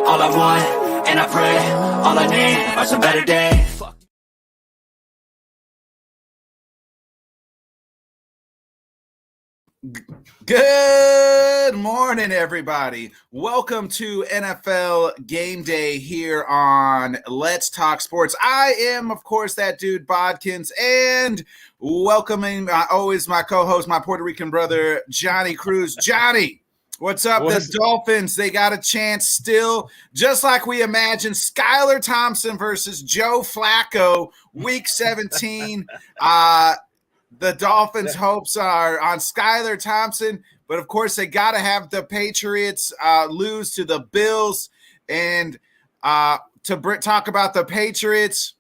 all I want, and I pray, all I need are some better days. Good morning, everybody. Welcome to NFL Game Day here on Let's Talk Sports. I am, of course, that dude Bodkins, and welcoming always my co-host, my Puerto Rican brother, Johnny Cruz. Johnny, what's up? The Dolphins, they got a chance still, just like we imagined. Skylar Thompson versus Joe Flacco, Week 17. The Dolphins' hopes are on Skylar Thompson, but of course they got to have the Patriots lose to the Bills. And to talk about the Patriots,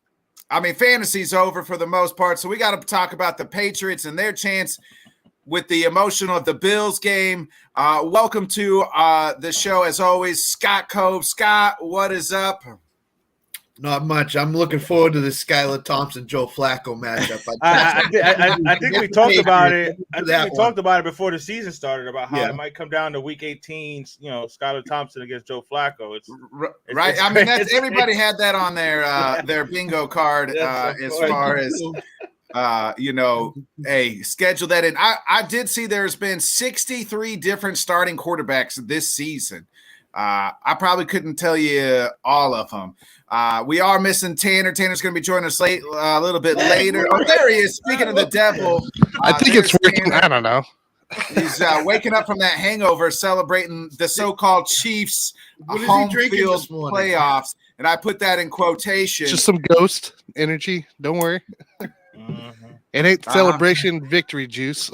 I mean, fantasy's over for the most part, so we got to talk about the Patriots and their chance with the emotional of the Bills game. Welcome to the show, as always, Scott Cove. Scott, what is up? Not much. I'm looking forward to this Skylar Thompson-Joe Flacco matchup. I think we talked about it. I think we talked about it before the season started about how it might come down to Week 18. You know, Skylar Thompson against Joe Flacco. It's right. I mean, that's everybody had that on their bingo card as far as hey, schedule that in. I did see there's been 63 different starting quarterbacks this season. I probably couldn't tell you all of them. We are missing Tanner. Tanner's going to be joining us late, a little bit later. Oh, there he is. Speaking of the devil. I think it's working. Tanner. I don't know. He's waking up from that hangover, celebrating the so-called Chiefs home field playoffs. And I put that in quotation. Just some ghost energy. Don't worry. It ain't celebration victory juice.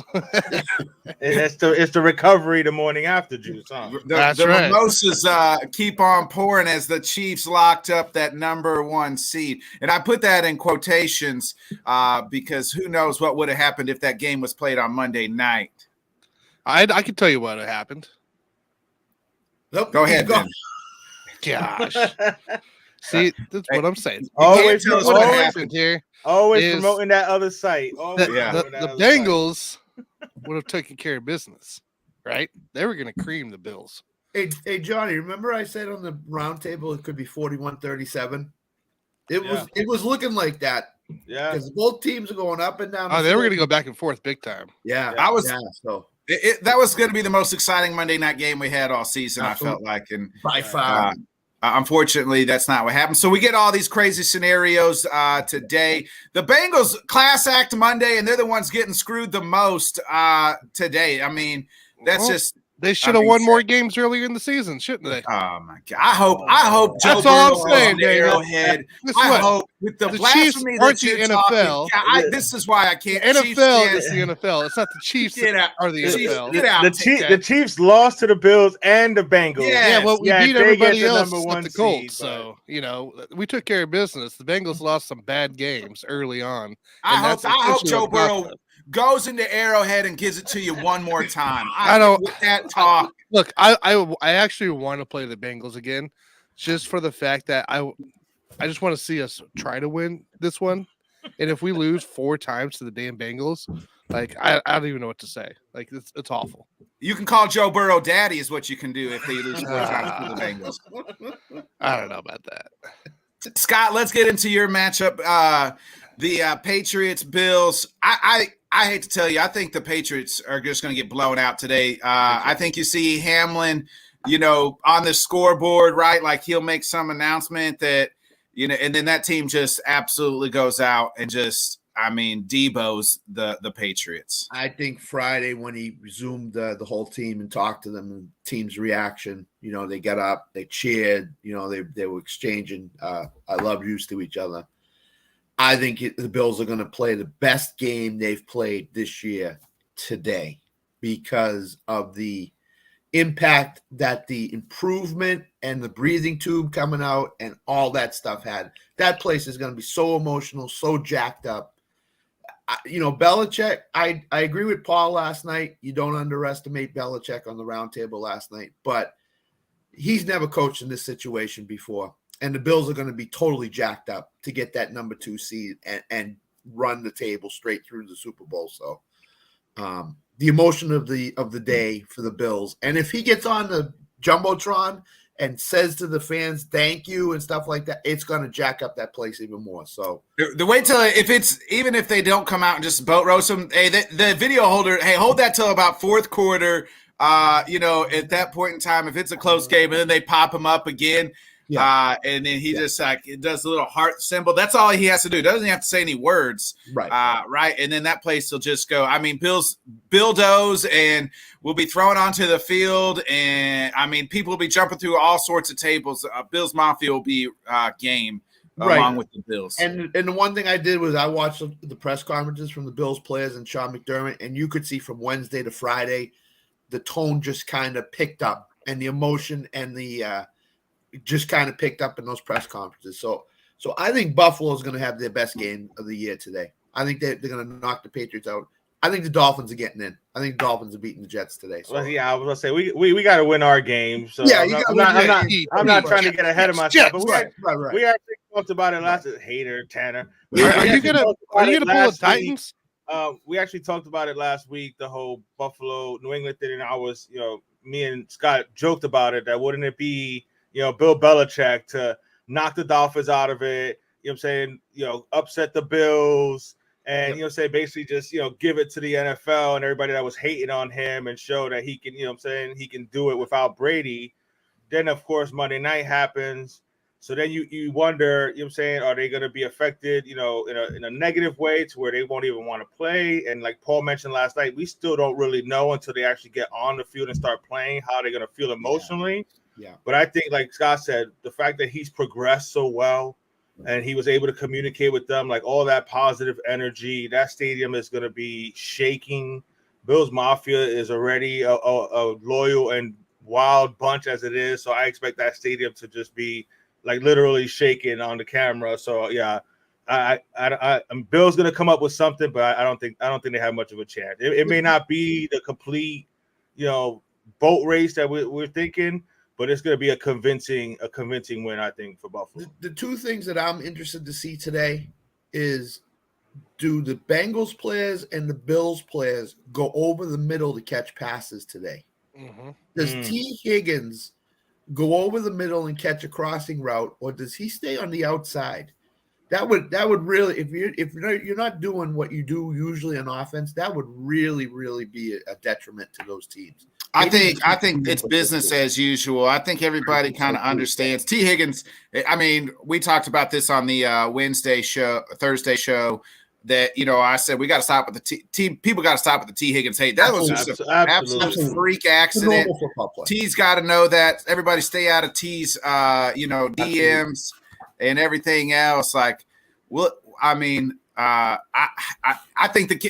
It's the recovery the morning after juice. Huh? The right. Mimosas keep on pouring as the Chiefs locked up that number 1 seed. And I put that in quotations because who knows what would have happened if that game was played on Monday night. I can tell you what happened. Nope. Go ahead, Ben. Gosh. See, that's what I'm saying. Always what happened here. Always promoting that other site. The Bengals would have taken care of business, right? They were going to cream the Bills. Hey, Johnny, remember I said on the round table it could be 41-37? It was looking like that. Yeah. Because both teams are going up and down. They were going to go back and forth big time. Yeah. That was going to be the most exciting Monday night game we had all season, absolutely. I felt like. And by far. Unfortunately, that's not what happened. So we get all these crazy scenarios today. The Bengals class act Monday, and they're the ones getting screwed the most today. I mean, they should have won more games earlier in the season, shouldn't they? Oh my God! I hope. That's all I'm saying, Arrowhead. I hope with the blasphemy aren't the NFL. This is why I can't. The NFL is the NFL. It's not the Chiefs are the NFL. Get out. The Chiefs lost to the Bills and the Bengals. Yes. Yeah, well, we beat everybody else but the Colts. So we took care of business. The Bengals lost some bad games early on. I hope Joe Burrow goes into Arrowhead and gives it to you one more time. I don't with that talk. Look, I actually want to play the Bengals again, just for the fact that I just want to see us try to win this one. And if we lose 4 times to the damn Bengals, like I don't even know what to say. Like it's awful. You can call Joe Burrow daddy is what you can do if they lose 4 times to the Bengals. I don't know about that. Scott, let's get into your matchup. The Patriots Bills. I hate to tell you, I think the Patriots are just going to get blown out today. I think you see Hamlin, on the scoreboard, right? Like he'll make some announcement that, and then that team just absolutely goes out and just, Debo's the Patriots. I think Friday when he resumed the whole team and talked to them, and team's reaction, they got up, they cheered, they were exchanging I love yous to each other. I think the Bills are going to play the best game they've played this year today because of the impact that the improvement and the breathing tube coming out and all that stuff had. That place is going to be so emotional, so jacked up. Belichick, I agree with Paul last night. You don't underestimate Belichick on the roundtable last night, but he's never coached in this situation before. And the Bills are going to be totally jacked up to get that number 2 seed and run the table straight through the Super Bowl. So the emotion of the day for the Bills. And if he gets on the Jumbotron and says to the fans, thank you and stuff like that, it's going to jack up that place even more. So the wait till even if they don't come out and just boat roast them, hey, the video holder, hey, hold that till about fourth quarter. At that point in time, if it's a close game and then they pop him up again, and then he just it does a little heart symbol. That's all he has to do. Doesn't have to say any words, right? Right, and then that place will just go. I mean, Bill Does and will be thrown onto the field, and I mean, people will be jumping through all sorts of tables. Bills Mafia will be game along with the Bills. And the one thing I did was I watched the press conferences from the Bills players and Sean McDermott, and you could see from Wednesday to Friday, the tone just kind of picked up, and the emotion and the just kind of picked up in those press conferences. So I think Buffalo is going to have their best game of the year today. I think they're going to knock the Patriots out. I think the Dolphins are getting in. I think the Dolphins are beating the Jets today. So. Well, I was going to say we got to win our game. So yeah, I'm not trying to get ahead of myself. But we actually talked about it last. Hater Tanner. Are you gonna pull the Titans? We actually talked about it last week. The whole Buffalo New England thing, and I was, me and Scott joked about it. That wouldn't it be, Bill Belichick to knock the Dolphins out of it? You know what I'm saying? Upset the Bills. And, say basically just, give it to the NFL and everybody that was hating on him and show that he can, he can do it without Brady. Then, of course, Monday night happens. So then you wonder, are they going to be affected, in a negative way to where they won't even want to play? And like Paul mentioned last night, we still don't really know until they actually get on the field and start playing how they're going to feel emotionally. Yeah. But I think, like Scott said, the fact that he's progressed so well, and he was able to communicate with them, like all that positive energy. That stadium is going to be shaking. Bills Mafia is already a loyal and wild bunch as it is. So I expect that stadium to just be like literally shaking on the camera. So yeah, Bill's going to come up with something, but I don't think they have much of a chance. It may not be the complete, boat race that we're thinking, but it's going to be a convincing win, I think, for Buffalo. The two things that I'm interested to see today is, do the Bengals players and the Bills players go over the middle to catch passes today? Mm-hmm. Does T. Higgins go over the middle and catch a crossing route, or does he stay on the outside? That would really, if you're not doing what you do usually on offense, that would really, really be a detriment to those teams. I think it's business as usual. I think everybody kind of understands. T. Higgins, I mean, we talked about this on the Thursday show, that, I said we got to stop with the T. People got to stop with the T. Higgins hate. That was just an absolute freak accident. T's got to know that. Everybody stay out of T's, DMs and everything else. Like, I think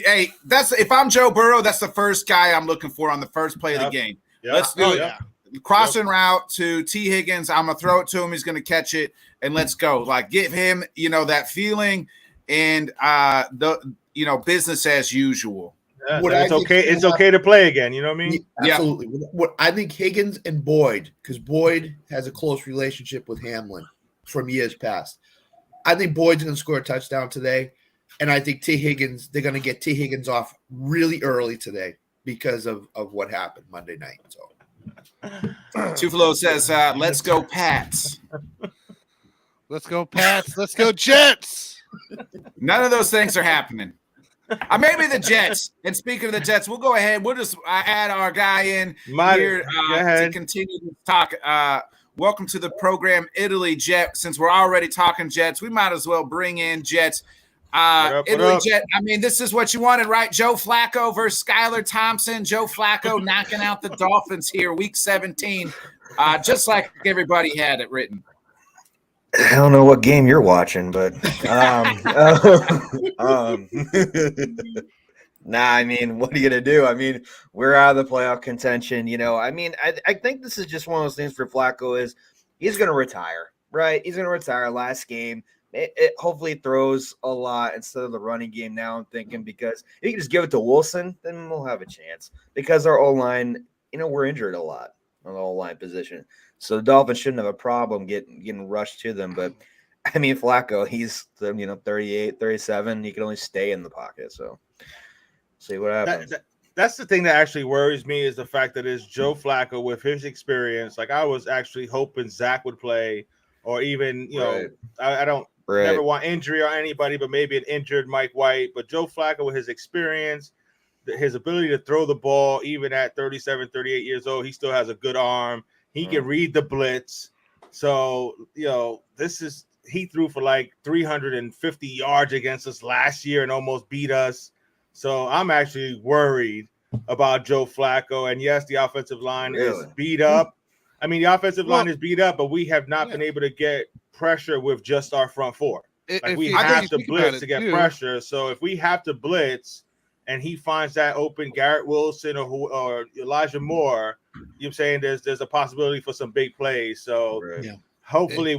that's, if I'm Joe Burrow, that's the first guy I'm looking for on the first play of the game. Yep. Let's do it. Crossing route to T. Higgins. I'm gonna throw it to him. He's gonna catch it, and let's go. Like, give him, that feeling, and business as usual. Yeah, it's okay. It's okay to play again. You know what I mean? Absolutely. Yeah. What I think Higgins and Boyd, because Boyd has a close relationship with Hamlin from years past. I think Boyd's gonna score a touchdown today. And I think they're going to get T. Higgins off really early today because of what happened Monday night. So, Tufalo says, let's go Pats. Let's go Pats. Let's go Jets. None of those things are happening. Maybe the Jets. And speaking of the Jets, we'll go ahead. We'll just add our guy in here to continue to talk. Welcome to the program, Italy Jet. Since we're already talking Jets, we might as well bring in Jets. Italy Jet. I mean, this is what you wanted, right? Joe Flacco versus Skylar Thompson. Joe Flacco knocking out the Dolphins here, week 17, just like everybody had it written. I don't know what game you're watching, but I mean, what are you gonna do? I mean, we're out of the playoff contention. I think this is just one of those things for Flacco is he's gonna retire, right? He's gonna retire last game. It hopefully throws a lot instead of the running game now, I'm thinking, because if you can just give it to Wilson, then we'll have a chance. Because our O-line, we're injured a lot on the O-line position. So the Dolphins shouldn't have a problem getting rushed to them. But, I mean, Flacco, he's, 38, 37. He can only stay in the pocket. So, see what happens. that's the thing that actually worries me is the fact that it's Joe Flacco with his experience. Like I was actually hoping Zach would play, or even I don't never want injury or anybody, but maybe an injured Mike White. But Joe Flacco with his experience, his ability to throw the ball, even at 37, 38 years old, he still has a good arm. He can read the blitz. So he threw for like 350 yards against us last year and almost beat us. So I'm actually worried about Joe Flacco. And yes, the offensive line is beat up. I mean, the offensive line is beat up, but we have not been able to get pressure with just our front four. Like we have to blitz to get pressure. So if we have to blitz and he finds that open Garrett Wilson or Elijah Moore, you know what I'm saying, there's a possibility for some big plays. So hopefully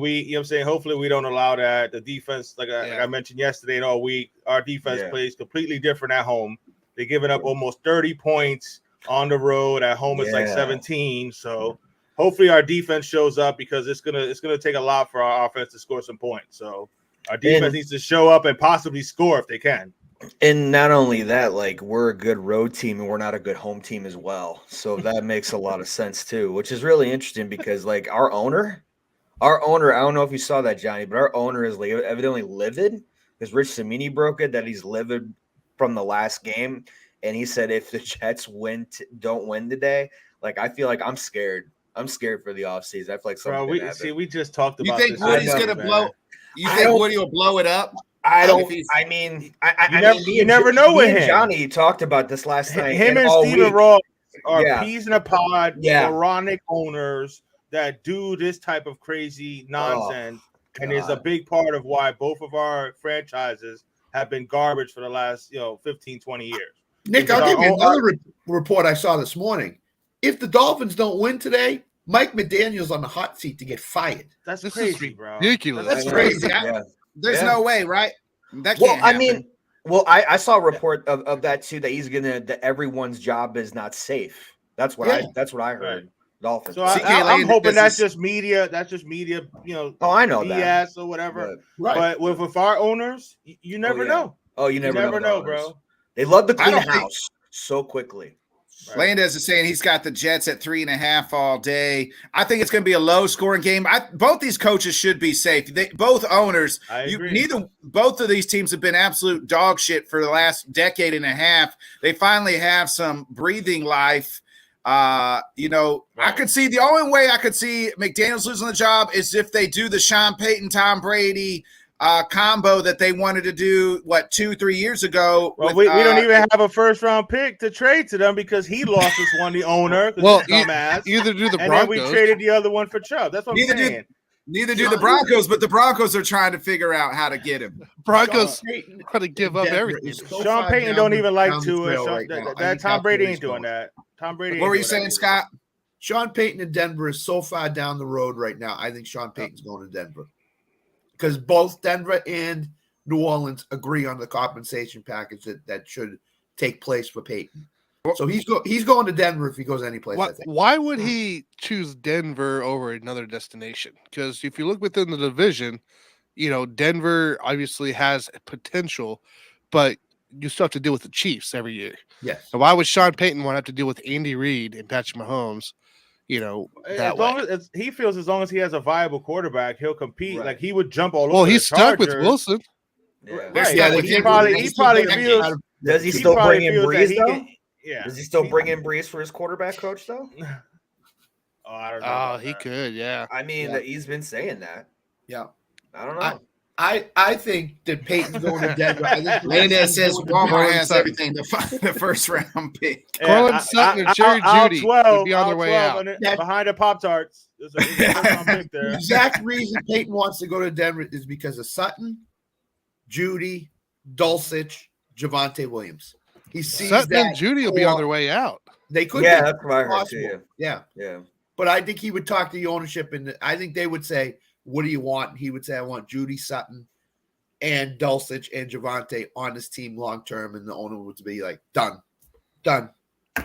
hopefully we don't allow that. The defense, like I mentioned yesterday and all week, our defense plays completely different at home. They're giving up almost 30 points on the road. At home it's like 17. So hopefully our defense shows up, because it's gonna take a lot for our offense to score some points. So our defense needs to show up and possibly score if they can. And not only that, like, we're a good road team and we're not a good home team as well. So that makes a lot of sense too, which is really interesting because like our owner, I don't know if you saw that, Johnny, but our owner is like evidently livid because Rich Cimini broke it that he's livid from the last game. And he said if the Jets don't win today, like I feel like I'm scared. I'm scared for the offseason. I feel like something. We just talked about. You think Woody's gonna blow? You think Woody will blow it up? I don't. I mean, you never know with him. Johnny talked about this last night. Him and Steven Ross are peas in a pod, moronic owners that do this type of crazy nonsense, and is a big part of why both of our franchises have been garbage for the last 15, 20 years. Nick, I'll give you another report I saw this morning. If the Dolphins don't win today, Mike McDaniel's on the hot seat to get fired. That's crazy, bro. Ridiculous. That's crazy. There's no way, right? That can't happen. I saw a report of that too, that he's that everyone's job is not safe. That's what I heard. Right. Dolphins. So I'm hoping that's just media. That's just media. I know BS that or whatever. But with our owners, you never know. Oh, you never know, bro. They love to clean house so quickly. Right. Landez is saying he's got the Jets at 3.5 all day. I think it's going to be a low-scoring game. Both these coaches should be safe. Both owners. Both of these teams have been absolute dog shit for the last decade and a half. They finally have some breathing life. I could see the only way I could see McDaniels losing the job is if they do the Sean Payton, Tom Brady combo that they wanted to do 2-3 years ago. Well, we don't even have a first round pick to trade to them because he lost us one, the owner. Well, either do the Broncos, and then we traded the other one for Chubb. That's what I'm saying. Neither do the Broncos, but the Broncos are trying to figure out how to get him. Broncos trying to give up everything. Sean Payton don't even like to. Tom Brady ain't doing that. Tom Brady. What were you saying, Scott? Sean Payton in Denver is so far down the road right now. I think Sean Payton's going to Denver. Because both Denver and New Orleans agree on the compensation package that should take place for Peyton. So he's going to Denver if he goes any place. Why would he choose Denver over another destination? Because if you look within the division, Denver obviously has potential, but you still have to deal with the Chiefs every year. Yes. So why would Sean Payton want to have to deal with Andy Reid and Patrick Mahomes? He feels as long as he has a viable quarterback, he'll compete. Right. Like he would jump all over. Well, he's stuck with Wilson. Yeah. Right. He probably feels. Does he still bring in Breeze though? Does he still bring in Breeze for his quarterback coach though? I don't know. Oh, he could. Yeah. I mean, he's been saying that. Yeah. I don't know. I think that Peyton's going to Denver. Landez says Walmart has everything to find the first round pick. Corlin Sutton and Jerry Judy would be on their way out. Behind the Pop-Tarts. There's a first-round pick there. The exact reason Peyton wants to go to Denver is because of Sutton, Judy, Dulcich, Javonte Williams. He sees Sutton that and Judy will be on their way out. They could. Yeah, that's what I heard too. Yeah. But I think he would talk to the ownership, and I think they would say, what do you want? And he would say, I want Judy, Sutton, and Dulcich and Javonte on this team long term. And the owner would be like, done.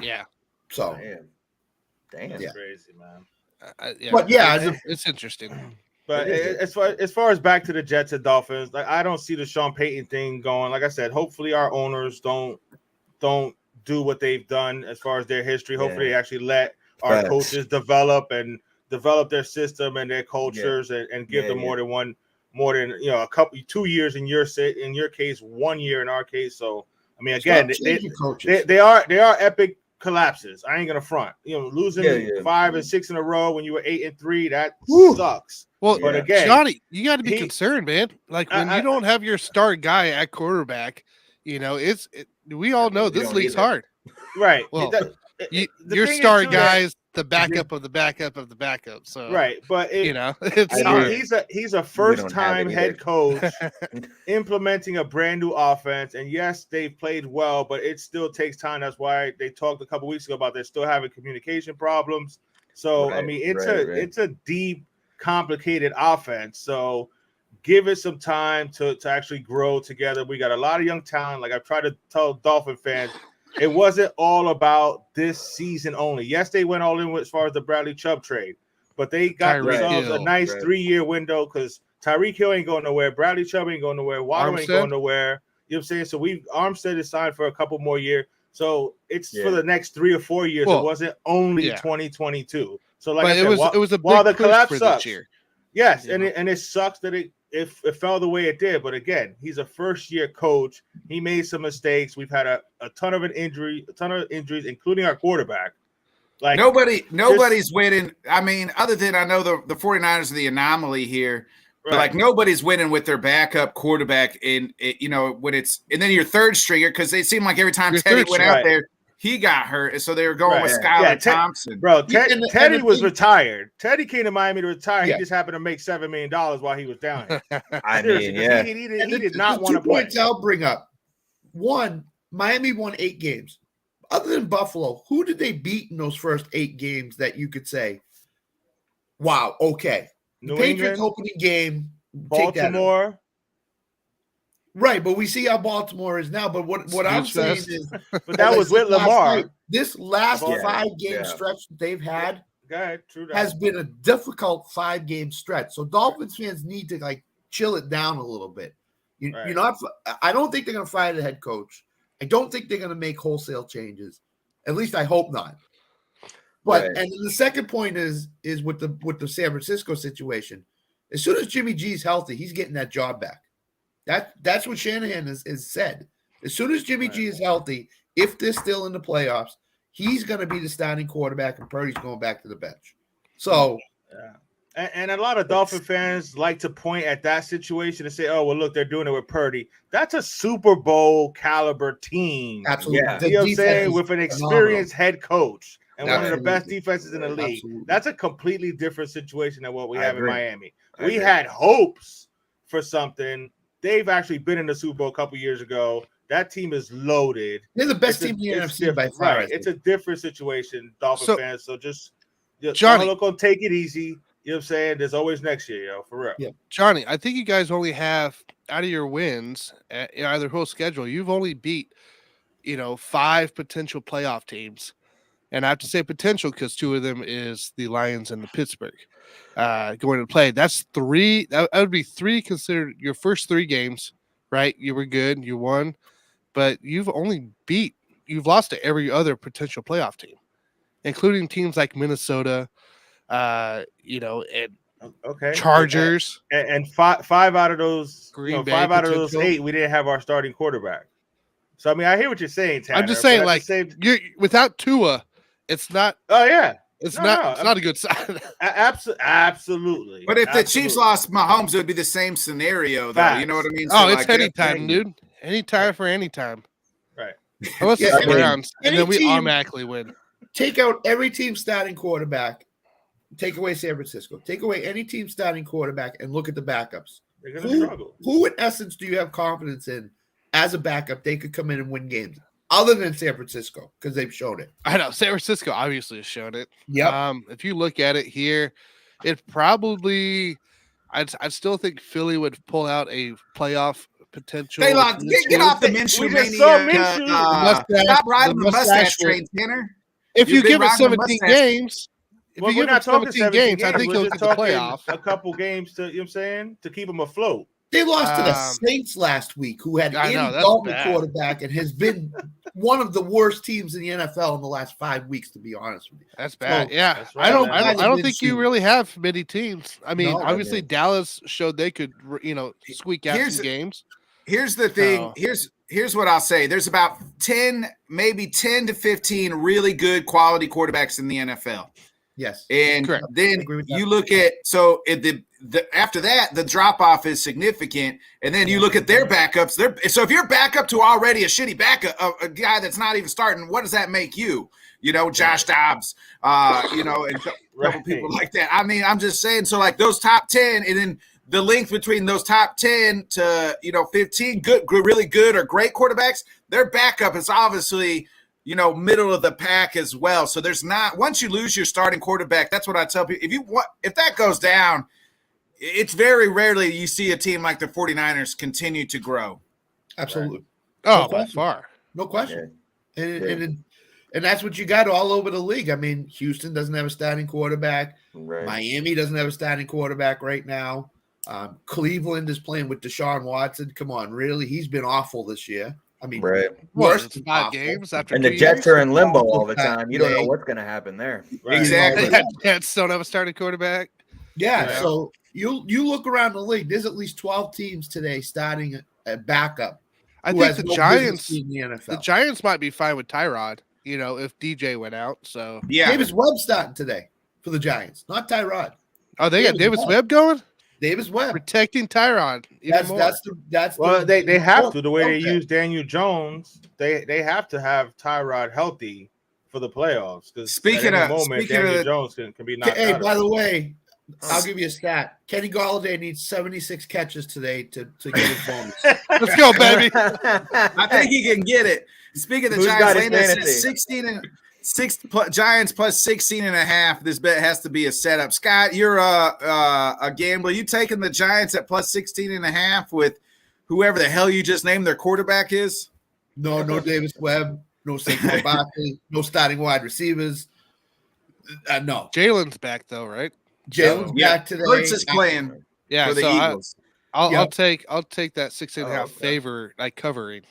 Yeah. So, damn, yeah. Crazy, man. But it's interesting. But as far as back to the Jets and Dolphins, like I don't see the Sean Payton thing going. Like I said, hopefully our owners don't do what they've done as far as their history. Hopefully, Yeah. they actually let our Facts. coaches develop their system and their cultures and give Yeah, them yeah. more than a couple 2 years in your case, 1 year in our case. So I mean, Stop again, changing coaches. they are epic collapses. I ain't gonna front. Losing Yeah. 5 and 6 in a row when you were 8 and 3, that Woo. sucks. Well, But Yeah. again, Johnny, you got to be he- concerned, man. Like when I- you don't have your star guy at quarterback, we all know We this don't league's either. hard. right. Well, The Your thing is, star too, that- guy is the backup of the backup of the backup. So right, but it's I hard. agree. he's a We first don't have time it head either. coach implementing a brand new offense, and yes, they've played well, but it still takes time. That's why they talked a couple weeks ago about they're still having communication problems. So I Right, mean, right. it's a deep, complicated offense. So give it some time to actually grow together. We got a lot of young talent. Like I've tried to tell Dolphin fans, it wasn't all about this season only. Yes, they went all in as far as the Bradley Chubb trade, but they got Tyreek themselves a Hill. nice Right. 3-year window because Tyreek Hill ain't going nowhere. Bradley Chubb ain't going nowhere. Waddle ain't Armstead? going nowhere. You know what I'm saying? So Armstead is signed for a couple more years. So it's Yeah. for the next 3 or 4 years. Well, it wasn't only yeah. 2022. So like But I said, it was a while big the push collapse for sucks, this year. yes, You and know? it sucks that it fell the way it did. But again, he's a first-year coach. He made some mistakes. We've had a ton of injuries, including our quarterback. Like Nobody's winning. I mean, other than I know the 49ers are the anomaly here, but like nobody's winning with their backup quarterback when it's and then your third stringer because they seem like every time Your Teddy third went stringer. out there, he got hurt, and so they were going with Right. Skylar Yeah, Thompson. Bro, Yeah, and Teddy the was thing- retired. Teddy came to Miami to retire. Yeah. He just happened to make $7 million while he was down here. I Seriously, mean, 'cause yeah. he did not the want to 2 play. points I'll bring up. One, Miami won 8 games. Other than Buffalo, who did they beat in those first 8 games that you could say, wow, okay. New Patriots England, opening game, take that out. Baltimore. Right, but we see how Baltimore is now. But what I'm Snooze saying fest. is, But as that I was said with last Lamar. night, this last Yeah, 5-game yeah. stretch that they've had Go ahead, true that. has been a difficult 5-game stretch. So Dolphins fans need to like chill it down a little bit. Right. You're not. I don't think they're going to fire the head coach. I don't think they're going to make wholesale changes. At least I hope not. But Right. and then the second point is with the San Francisco situation. As soon as Jimmy G's healthy, he's getting that job back. That's what Shanahan has said. As soon as Jimmy G is healthy, if they're still in the playoffs, he's going to be the starting quarterback, and Purdy's going back to the bench. So Yeah. And a lot of Dolphin fans like to point at that situation and say, oh, well, look, they're doing it with Purdy. That's a Super Bowl caliber team. absolutely, Yeah. the You know what I'm defense saying? is With an phenomenal. experienced head coach and one of the Absolutely. best defenses in the league. Absolutely. That's a completely different situation than what we I have agree. in Miami. I We agree. had hopes for something. They've actually been in the Super Bowl a couple years ago. That team is loaded. They're the best It's team in the it's NFC by different. far. Right. It's a different situation, Dolphin So- fans. So just Johnny- look on, take it easy. You know what I'm saying? There's always next year, yo, for real. Yeah. Johnny, I think you guys only have out of your wins in either whole schedule, you've only beat 5 potential playoff teams. And I have to say potential because 2 of them is the Lions and the Pittsburgh going to play. That's 3. That would be 3 considered your first 3 games, right? You were good, you won, but you've lost to every other potential playoff team, including teams like Minnesota, and Okay. Chargers. And five out of those, Green Bay 5 out of those potential. 8, we didn't have our starting quarterback. So I mean, I hear what you're saying, Tanner. I'm just but saying, at the like, same- you're without Tua, it's not. oh yeah, It's No, not. no, It's not a good sign. absolutely. But if the Chiefs Absolutely. lost Mahomes, it would be the same scenario, though. Facts. You know what I mean? Oh, it's like, anytime, dude. Anytime for anytime. Right. Unless Yeah, it's I the mean, Browns, and any then we team- automatically win. Take out every team starting quarterback. Take away San Francisco. Take away any team starting quarterback and look at the backups. They're gonna struggle. Who in essence do you have confidence in as a backup? They could come in and win games other than San Francisco because they've shown it. I know San Francisco obviously has shown it. Yep. If you look at it here, it probably. I'd still think Philly would pull out a playoff potential. Hey, look, get off the We Minshew just saw mania. Minshew. Mustache- Stop riding the the mustache mustache train, Tanner. If you You've been give it riding the 17 mustache. games, if Well, you we're give it not talking 17 games, I think We're he'll just get the talking playoff. a couple games to, you know what I'm saying, to keep them afloat. They lost to the Um, Saints last week, who had I Andy know, that's Dalton bad. quarterback and has been one of the worst teams in the NFL in the last 5 weeks, to be honest with you. That's bad. So, Yeah, that's I right, don't. man. I don't Minshew. think you really have many teams. I mean, No, I obviously mean- Dallas showed they could, squeak out Here's- some games. Here's the thing. Oh. Here's what I'll say. There's about 10, maybe 10 to 15 really good quality quarterbacks in the NFL. Yes. And Correct. then agree with that. you look at after that, the drop off is significant. And then you look at their backups. So if you're backup to already a shitty backup, a guy that's not even starting, what does that make you? Josh Dobbs, and a couple Right. people like that. I mean, I'm just saying. So like those top 10, and then the length between those top 10 to 15 good, really good or great quarterbacks, their backup is obviously middle of the pack as well. So there's not, once you lose your starting quarterback, that's what I tell people. If that goes down, it's very rarely you see a team like the 49ers continue to grow. Absolutely. Oh, by question. far. No question. Yeah. And that's what you got all over the league. I mean, Houston doesn't have a starting quarterback. Right. Miami doesn't have a starting quarterback right now. Cleveland is playing with Deshaun Watson. Come on, really? He's been awful this year. I mean, Right. worse It's than 5 awful. games after And 2 the Jets years? are in limbo all the time. You don't know They- what's going to happen there. Right. Exactly. The Jets don't have a starting quarterback. Yeah, Yeah. so you look around the league. There's at least 12 teams today starting a backup. I who think has the no Giants. business in the NFL. The Giants might be fine with Tyrod. If DJ went out. So Yeah. Davis Webb starting today for the Giants, not Tyrod. they got Davis Davis Webb. Webb going, Davis Webb. protecting Tyrod. Even more. That's Well, the- they have to. The way they Okay. use Daniel Jones, they have to have Tyrod healthy for the playoffs. Because Speaking of- Daniel of- Jones can be knocked Hey, out. by the way, I'll give you a stat. Kenny Golladay needs 76 catches today to get his bonus. Let's go, baby. I think he can get it. Speaking of the Who's got Giants, his Lana fantasy? says 16 and 6 Giants plus 16 and a half. This bet has to be a setup. Scott, you're a gambler. You taking the Giants at plus 16 and a half with whoever the hell you just named their quarterback is? No Davis Webb, no Saquon Barkley, no starting wide receivers. No. Jalen's back though, right? Jalen's Yeah. back today. Hurts is playing Yeah. for the So Eagles. I'll Yep. take that 6.5 Oh, okay. favor covering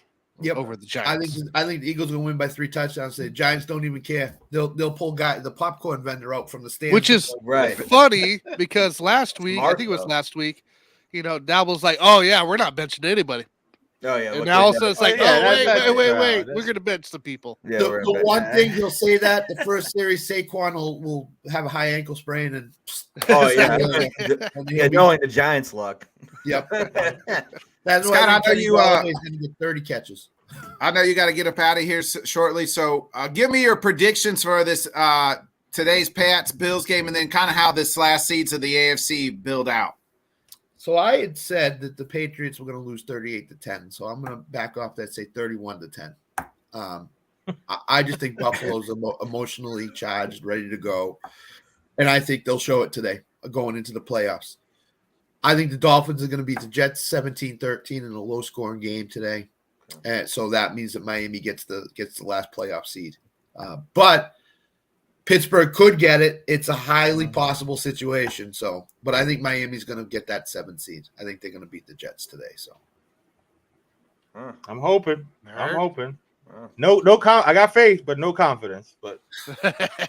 Yep. over the I Giants. think the Eagles will win by 3 touchdowns. The Giants don't even care. They'll pull the popcorn vendor out from the stands. Which is Right. funny because last week, I Smart, think it was though. last week, Dabble's like, oh yeah, we're not benching anybody. Oh, yeah. And look now at also that. it's like, Oh, yeah, wait, that's- we're gonna bench some people. Yeah, the, we're the in one bed. thing he'll say that the first series Saquon will have a high ankle sprain and Oh, yeah. and Yeah, he'll be- knowing the Giants' luck. Yep. That's Scott, I why know Kenny you, Galladay's going to get 30 catches. I know you got to get up out of here shortly. So give me your predictions for this today's Pats Bills game, and then kind of how this last seeds of the AFC build out. So I had said that the Patriots were going to lose 38-10. So I'm going to back off that, say 31-10. I just think Buffalo's emotionally charged, ready to go. And I think they'll show it today going into the playoffs. I think the Dolphins are going to beat the Jets 17-13 in a low-scoring game today. And so that means that Miami gets the last playoff seed. But Pittsburgh could get it. It's a highly possible situation. So, but I think Miami's going to get that 7 seed. I think they're going to beat the Jets today. So, I'm hoping. All I'm right. hoping. Wow. I got faith, but no confidence. But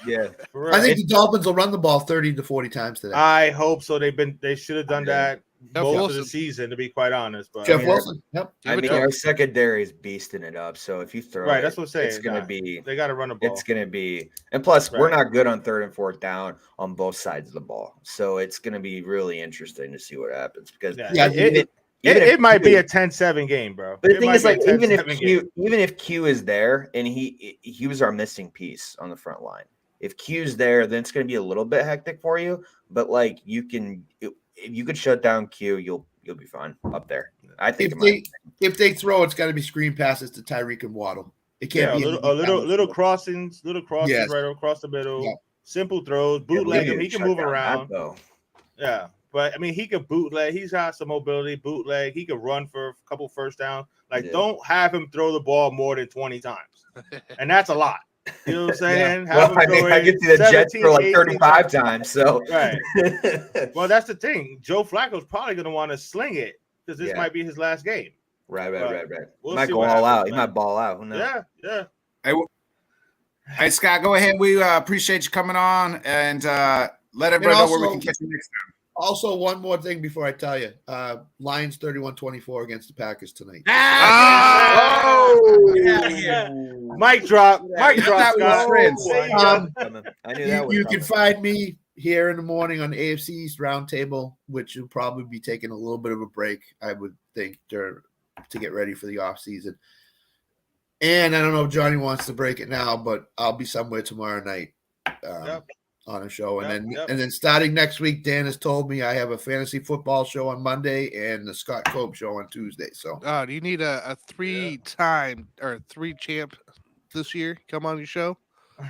Yeah. for real, I think the Dolphins will run the ball 30 to 40 times today. I hope so. They should have done that Jeff most of Wilson. the season, to be quite honest. But Jeff mean, Wilson. Yep. I mean, our secondary is beasting it up. So if you throw Right, it, that's what I'm saying. it's going Nah, to be they got to run the ball. It's going to be, and plus, we're Right. not good on 3rd and 4th down on both sides of the ball. So it's going to be really interesting to see what happens because Yeah, even it if might be Q- a 10-7 game, bro. But the It thing might is, be a like, even 10-7 game. if Q is there and he was our missing piece on the front line. If Q's there, then it's going to be a little bit hectic for you. But like if you could shut down Q, you'll be fine up there. I think. If they throw, it's got to be screen passes to Tyreek and Waddle. It can't Yeah, be a little crossings, Yes. right across the middle, Yeah. simple throws, bootleg him. He can move around. Though. Yeah, but I mean, he can bootleg. He's got some mobility, bootleg. He can run for a couple first downs. Like, Yeah. don't have him throw the ball more than 20 times, and that's a lot. You know what I'm saying? Well, Have I him mean, throw I it get to the Jets 17, for like 18 35 times. So Right. Well, that's the thing. Joe Flacco's probably going to want to sling it because this Yeah. might be his last game. Right. We'll He might see go what all happens, out. He man. might ball out. Who knows? Yeah. Hey, Scott, go ahead. We appreciate you coming on, and let everybody know where we also- can catch you next time. Also, one more thing before I tell you. Lions 31-24 against the Packers tonight. Oh! Get out of here. Yeah. Mic drop. Mic I drop, thought we were Scott. friends. There you go. I knew that was You can coming. find me here in the morning on AFC East Roundtable, which will probably be taking a little bit of a break, I would think, to get ready for the off season. And I don't know if Johnny wants to break it now, but I'll be somewhere tomorrow night on a show. And then starting next week, Dan has told me I have a fantasy football show on Monday and the Scott Cope show on Tuesday. So Do you need a 3-time or 3-champ this year come on your show?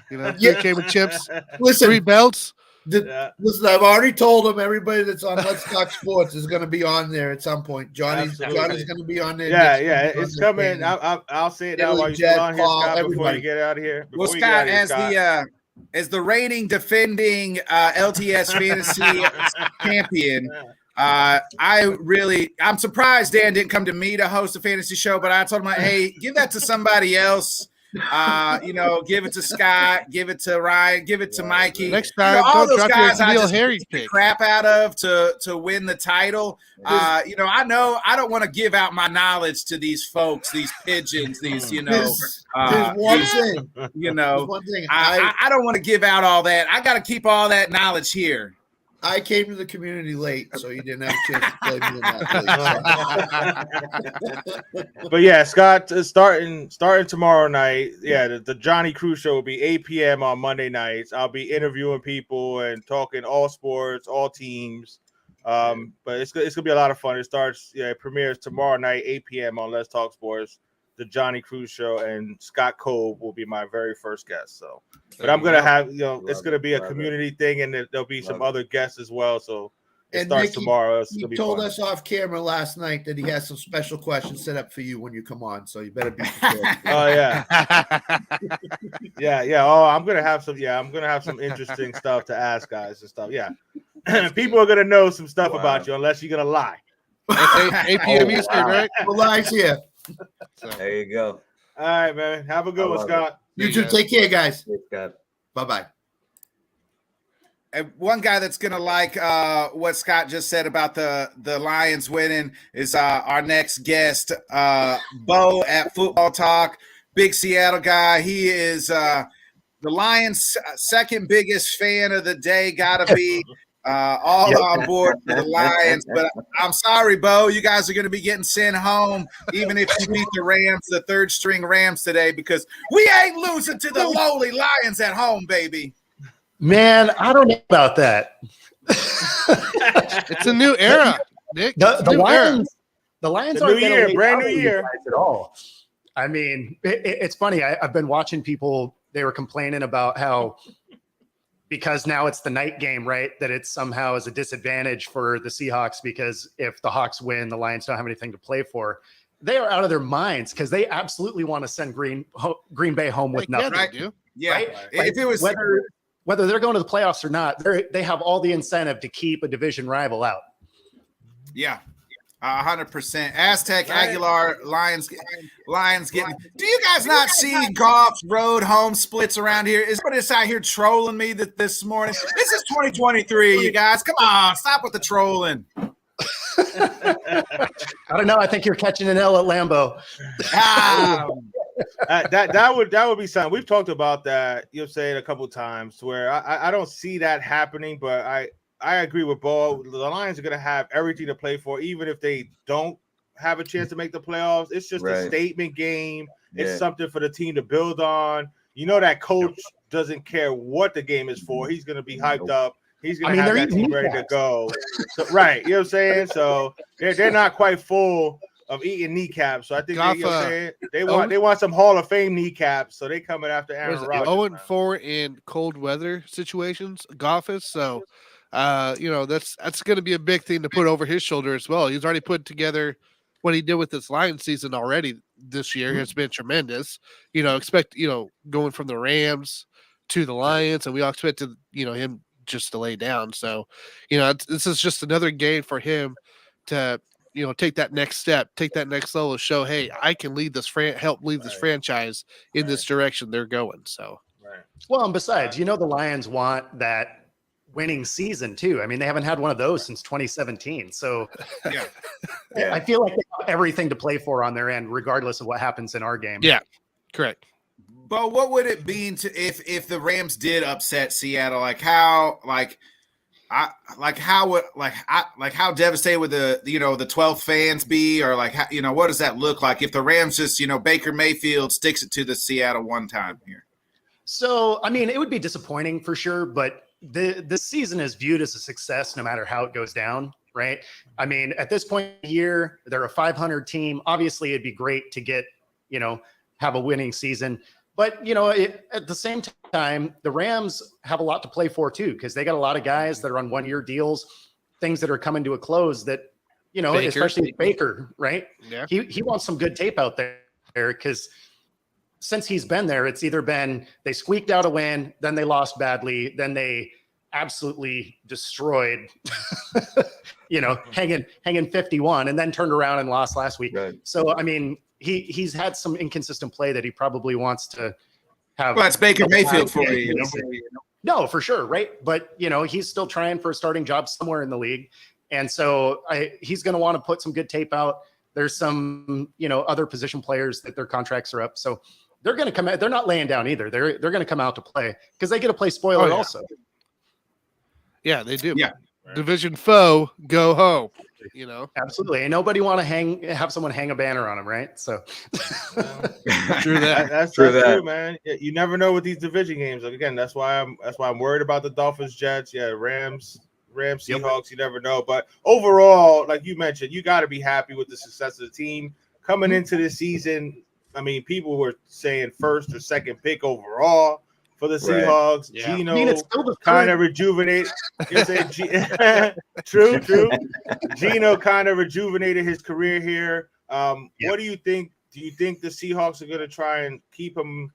You know, 3 Yeah. championships, listen, 3 belts. listen, I've already told them everybody that's on Let's Talk Sports is going to be on there at some point. Johnny's going to be on there. It's coming. I'll say it now Italy, while you're Jet, still on here, Paul, Scott, before everybody. you get out of here. Well, Before you get out Scott, of here, as the reigning defending LTS fantasy champion, I'm surprised Dan didn't come to me to host a fantasy show, but I told him, hey, give that to somebody else. Give it to Scott, give it to Ryan, give it to Mikey. Next time, all don't those drop guys your I Neil just Harry beat the pick. crap out of to win the title. I know I don't want to give out my knowledge to these folks, these pigeons, these There's one thing. There's one thing. I don't want to give out all that. I got to keep all that knowledge here. I came to the community late, so you didn't have a chance to play me in that league. But yeah, Scott, starting tomorrow night. Yeah, the Johnny Cruz show will be 8 p.m. on Monday nights. I'll be interviewing people and talking all sports, all teams. But it's gonna be a lot of fun. It premieres tomorrow night, 8 p.m. on Let's Talk Sports. The Johnny Cruz show, and Scott Cove will be my very first guest. So, but I'm gonna have it's gonna be a community thing, and there'll be some other guests as well. So it starts Nikki, tomorrow. It's He gonna be told fun. us off camera last night that he has some special questions set up for you when you come on, so you better be prepared. Oh yeah, yeah. Oh, I'm gonna have some. Yeah, I'm gonna have some interesting stuff to ask guys and stuff. Yeah, people are gonna know some stuff about you unless you're gonna lie. It's 8 p.m. Eastern, right? Well, lies here. There you go. All right, man. Have a good one, love Scott. You two take care, guys. Thanks, Scott. Bye-bye. And one guy that's gonna like what Scott just said about the Lions winning is our next guest, Bo at Football Talk, big Seattle guy. He is the Lions' second biggest fan of the day. Gotta be on board for the Lions. But I'm sorry, Bo, you guys are gonna be getting sent home, even if you beat the Rams, the third string Rams today, because we ain't losing to the lowly Lions at home, baby. Man, I don't know about that. It's a new era, Nick. The It's a new era. Lions, the Lions The aren't new gonna year, lay brand down new with you year. guys at all. I mean, it's funny. I've been watching people. They were complaining about how because now it's the night game, right? That it somehow is a disadvantage for the Seahawks because if the Hawks win, the Lions don't have anything to play for. They are out of their minds because they absolutely want to send Green Bay home with nothing. right. Dude. Yeah, Right? if it was Whether they're going to the playoffs or not, they have all the incentive to keep a division rival out. Yeah, 100%. Aztec, Aguilar, Lions getting. Do you guys not see Goff's road home splits around here? Is somebody out here trolling me this morning? This is 2023, you guys. Come on, stop with the trolling. I don't know. I think you're catching an L at Lambeau. Ah, That would be something. We've talked about that, a couple times where I don't see that happening, but I agree with Bo. The Lions are going to have everything to play for, even if they don't have a chance to make the playoffs. It's just a statement game. It's something for the team to build on. You know that coach doesn't care what the game is for. He's going to be hyped up. He's going to have that team ready to go. So, right. You know what I'm saying? So they're not quite full of eating kneecaps. So I think they want some Hall of Fame kneecaps. So they coming after Aaron Rodgers. 0-4 in cold weather situations, Goff is. So, that's going to be a big thing to put over his shoulder as well. He's already put together what he did with this Lions season already this year. Has been tremendous. Expect going from the Rams to the Lions, and we all expected him just to lay down. So, this is just another game for him to take that next step, take that next level, show, hey, I can lead this help lead this franchise in this direction they're going. So, well, and besides, the Lions want that winning season too. I mean, they haven't had one of those since 2017. So I feel like they have everything to play for on their end, regardless of what happens in our game. Yeah, correct. But what would it mean to if the Rams did upset Seattle? How devastated would the 12 fans be, or what does that look like if the Rams just Baker Mayfield sticks it to the Seattle one time here? So I mean, it would be disappointing for sure, but this season is viewed as a success no matter how it goes down, right? I mean, at this point in the year, they're a 500 team. Obviously, it'd be great to get have a winning season. But, at the same time, the Rams have a lot to play for, too, because they got a lot of guys that are on one-year deals, things that are coming to a close that, Baker. Especially Baker, right? Yeah. He wants some good tape out there because since he's been there, it's either been they squeaked out a win, then they lost badly, then they absolutely destroyed, hanging 51, and then turned around and lost last week. Right. So, I mean, he's had some inconsistent play that he probably wants to have. Well, that's Baker Mayfield for you. No, for sure, right? But he's still trying for a starting job somewhere in the league, and so he's going to want to put some good tape out. There's some other position players that their contracts are up, so they're going to come out. They're not laying down either. They're going to come out to play because they get to play spoiler also. Yeah, they do. Yeah. Division foe, go home. Absolutely. And nobody want to have someone hang a banner on them, right? So True that. That's true, man. You never know with these division games. Again, that's why I'm worried about the Dolphins, Jets. Yeah, Rams, Seahawks. You never know. But overall, like you mentioned, you got to be happy with the success of the team coming into this season. I mean, people were saying first or second pick overall for the Seahawks. Yeah. Geno it's still the kind of rejuvenated. True. Geno kind of rejuvenated his career here. What do you think? Do you think the Seahawks are going to try and keep him,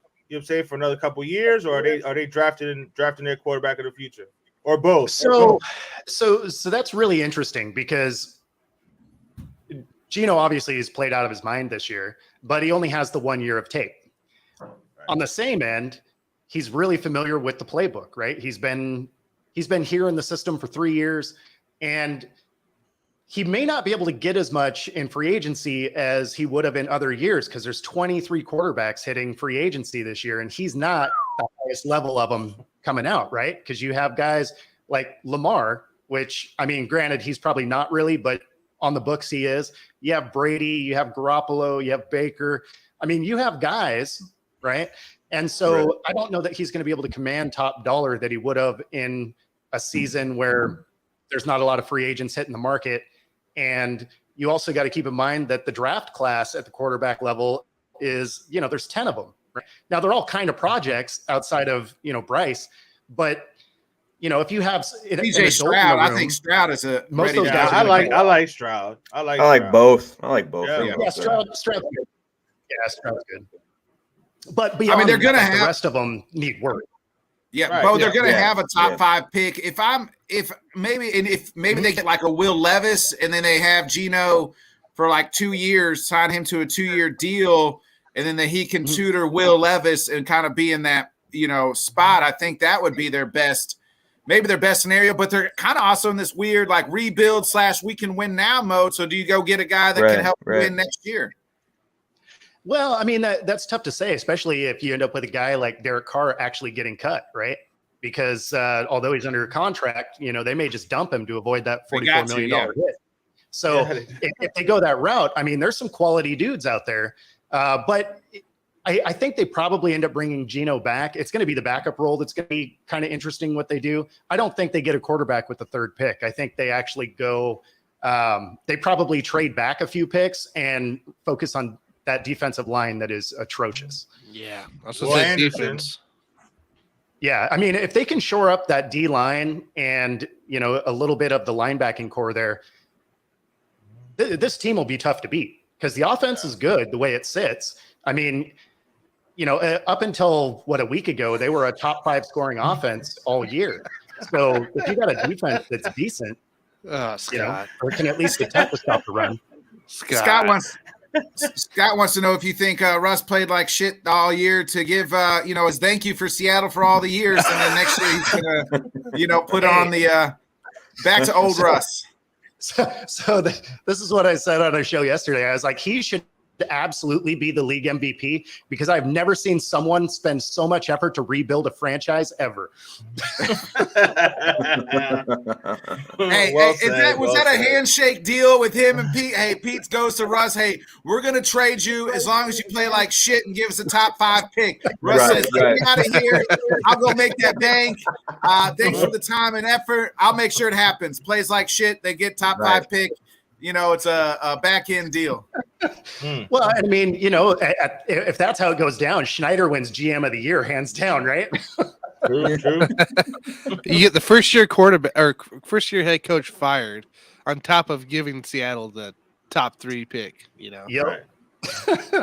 for another couple of years, or are they drafting their quarterback of the future, or both? So that's really interesting because Geno obviously has played out of his mind this year, but he only has the 1 year of tape. Right. On the same end, he's really familiar with the playbook, right? He's been here in the system for 3 years, and he may not be able to get as much in free agency as he would have in other years because there's 23 quarterbacks hitting free agency this year, and he's not the highest level of them coming out, right? Because you have guys like Lamar, which, I mean, granted, he's probably not really, but on the books he is. You have Brady, you have Garoppolo, you have Baker. I mean, you have guys, right? And so I don't know that he's going to be able to command top dollar that he would have in a season where there's not a lot of free agents hitting the market. And you also got to keep in mind that the draft class at the quarterback level is, there's 10 of them. Right? Now they're all kind of projects outside of, Bryce, but if you have DJ Stroud, I think Stroud is a most of those guys. I like Stroud. I like both. I like both. Yeah, Stroud's good. Yeah, Stroud's good. But I mean, they're going to have the rest of them need work. Yeah, right. Bo, they're going to have a top 5 pick. If maybe they get like a Will Levis and then they have Geno for like 2 years, sign him to a 2-year deal, and then he can tutor Will Levis and kind of be in that spot. I think that would be their best scenario. But they're kind of also in this weird like rebuild / we can win now mode. So do you go get a guy that can help win next year? Well, I mean, that's tough to say, especially if you end up with a guy like Derek Carr actually getting cut, right? Because although he's under contract, they may just dump him to avoid that $44 million hit. So if they go that route, I mean, there's some quality dudes out there. But I think they probably end up bringing Geno back. It's going to be the backup role. That's going to be kind of interesting what they do. I don't think they get a quarterback with the 3rd pick. I think they actually go they probably trade back a few picks and focus on that defensive line that is atrocious. Yeah. Defense. Yeah. I mean, if they can shore up that D line and, a little bit of the linebacking core there, this team will be tough to beat because the offense is good the way it sits. I mean, up until a week ago, they were a top 5 scoring offense all year. So if you got a defense that's decent, Scott. or can at least attempt to stop the run. Scott wants to know if you think Russ played like shit all year to give his thank you for Seattle for all the years, and then next year he's gonna put on the back to old Russ. So this is what I said on our show yesterday. I was like, he should absolutely be the league MVP because I've never seen someone spend so much effort to rebuild a franchise ever. Was that a handshake deal with him and Pete? Hey, Pete goes to Russ. Hey, we're gonna trade you as long as you play like shit and give us a top 5 pick. Russ says, "Get me out of here. I'll go make that bank. Thanks for the time and effort. I'll make sure it happens. Plays like shit. They get top 5 pick. It's a back end deal." Well, I mean, if that's how it goes down, Schneider wins GM of the year, hands down, right? True. You get the first year quarterback or first year head coach fired on top of giving Seattle the top 3 pick. Yep. Right.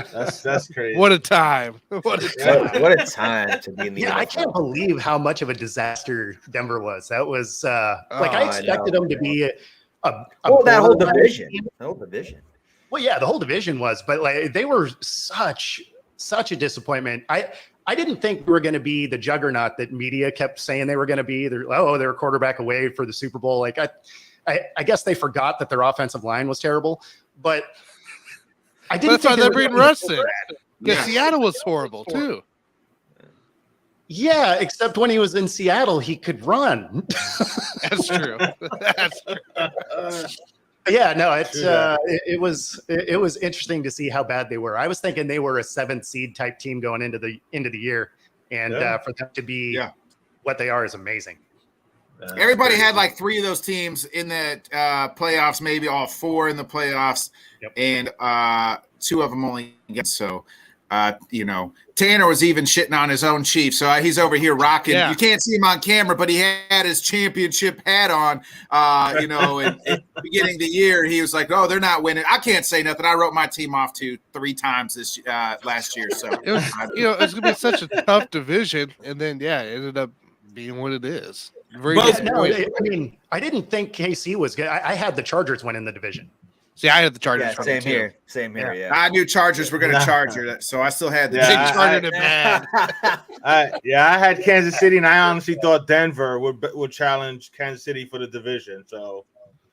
That's crazy. What a time! What a time to be in the NFL. I can't believe how much of a disaster Denver was. That was I expected them to be that whole division. Well, yeah, the whole division was, but like they were such a disappointment. I didn't think we were going to be the juggernaut that media kept saying they were going to be. They're a quarterback away for the Super Bowl. Like I guess they forgot that their offensive line was terrible, but I didn't. That's why they're bringing Russ in. Yeah, Seattle was horrible too. Yeah, except when he was in Seattle, he could run. That's true. That's true. Yeah, no, it was interesting to see how bad they were. I was thinking they were a 7th seed type team going into the year, and for them to be what they are is amazing. Everybody had like 3 of those teams in the playoffs, maybe all 4 in the playoffs, and 2 of them only get so. Tanner was even shitting on his own Chiefs, so he's over here rocking. Yeah. You can't see him on camera, but he had his championship hat on. At the beginning of the year, he was like, "Oh, they're not winning." I can't say nothing. I wrote my team off 3 times this last year. So it was, it's gonna be such a tough division, and then it ended up being what it is. I didn't think KC was good. I had the Chargers winning the the See, I had the Chargers. Same here. Yeah. I knew Chargers were going to charge her, so I still had the Charger bad. I had Kansas City, and I honestly thought Denver would challenge Kansas City for the division. So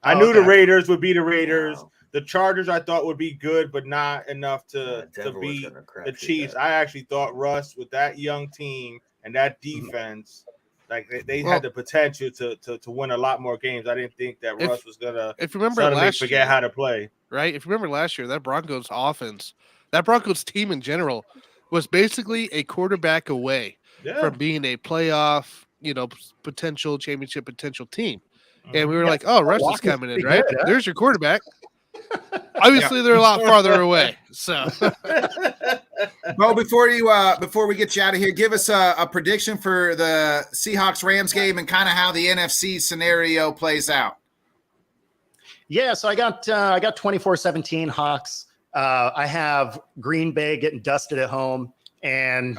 I knew the Raiders would be the Raiders. Wow. The Chargers I thought would be good, but not enough to beat the Chiefs. I actually thought Russ with that young team and that defense. Like they had the potential to win a lot more games. I didn't think that Russ was gonna. If you remember suddenly forget how to play, right? If you remember last year, that Broncos offense, that Broncos team in general, was basically a quarterback away from being a playoff, potential championship potential team. And we were like, "Oh, Russ is coming in, right? Good, There's your quarterback." Obviously, they're a lot farther away. So, Bo, before we get you out of here, give us a prediction for the Seahawks-Rams game and kind of how the NFC scenario plays out. Yeah, so I got 24-17 Hawks. I have Green Bay getting dusted at home, and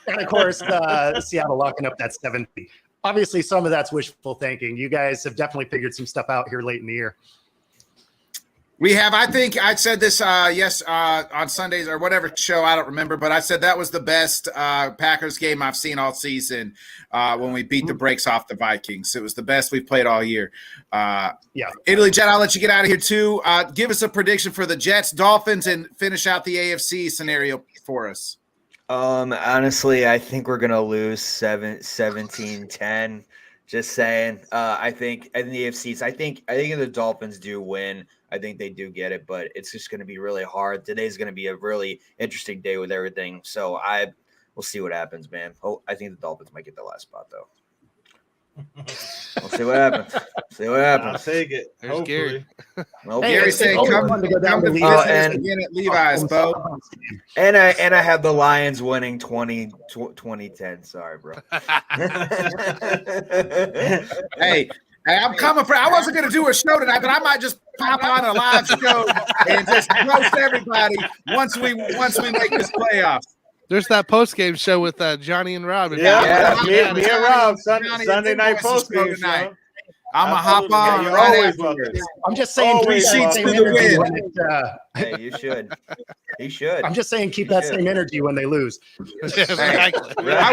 and of course Seattle locking up that 70. Obviously, some of that's wishful thinking. You guys have definitely figured some stuff out here late in the year. We have. I think I said this, on Sundays or whatever show. I don't remember, but I said that was the best Packers game I've seen all season when we beat the brakes off the Vikings. It was the best we've played all year. Italy Jet, I'll let you get out of here too. Give us a prediction for the Jets, Dolphins, and finish out the AFC scenario for us. Honestly, I think we're gonna lose 17-10. Just saying. I think in the AFCs, I think if the Dolphins do win, I think they do get it, but it's just gonna be really hard. Today's gonna be a really interesting day with everything. So we'll see what happens, man. I think the Dolphins might get the last spot though. We'll see what happens. I'll take it. There's Gary. Well, Gary's saying come to visit again at Levi's, Bo. And I have the Lions winning 20-10. Sorry, bro. Hey, I'm coming for. I wasn't going to do a show tonight, but I might just pop on a live show and just roast everybody once we make this playoffs. There's that post-game show with Johnny and Rob. Me and Rob, Sunday night post-game show. I'm gonna hop Absolutely, man. on You're right always afterwards. welcome. I'm just saying, Always keep that welcome. same To the energy win. when Hey, you should. He should. I'm just saying, keep He that should. same energy when they lose. Exactly. I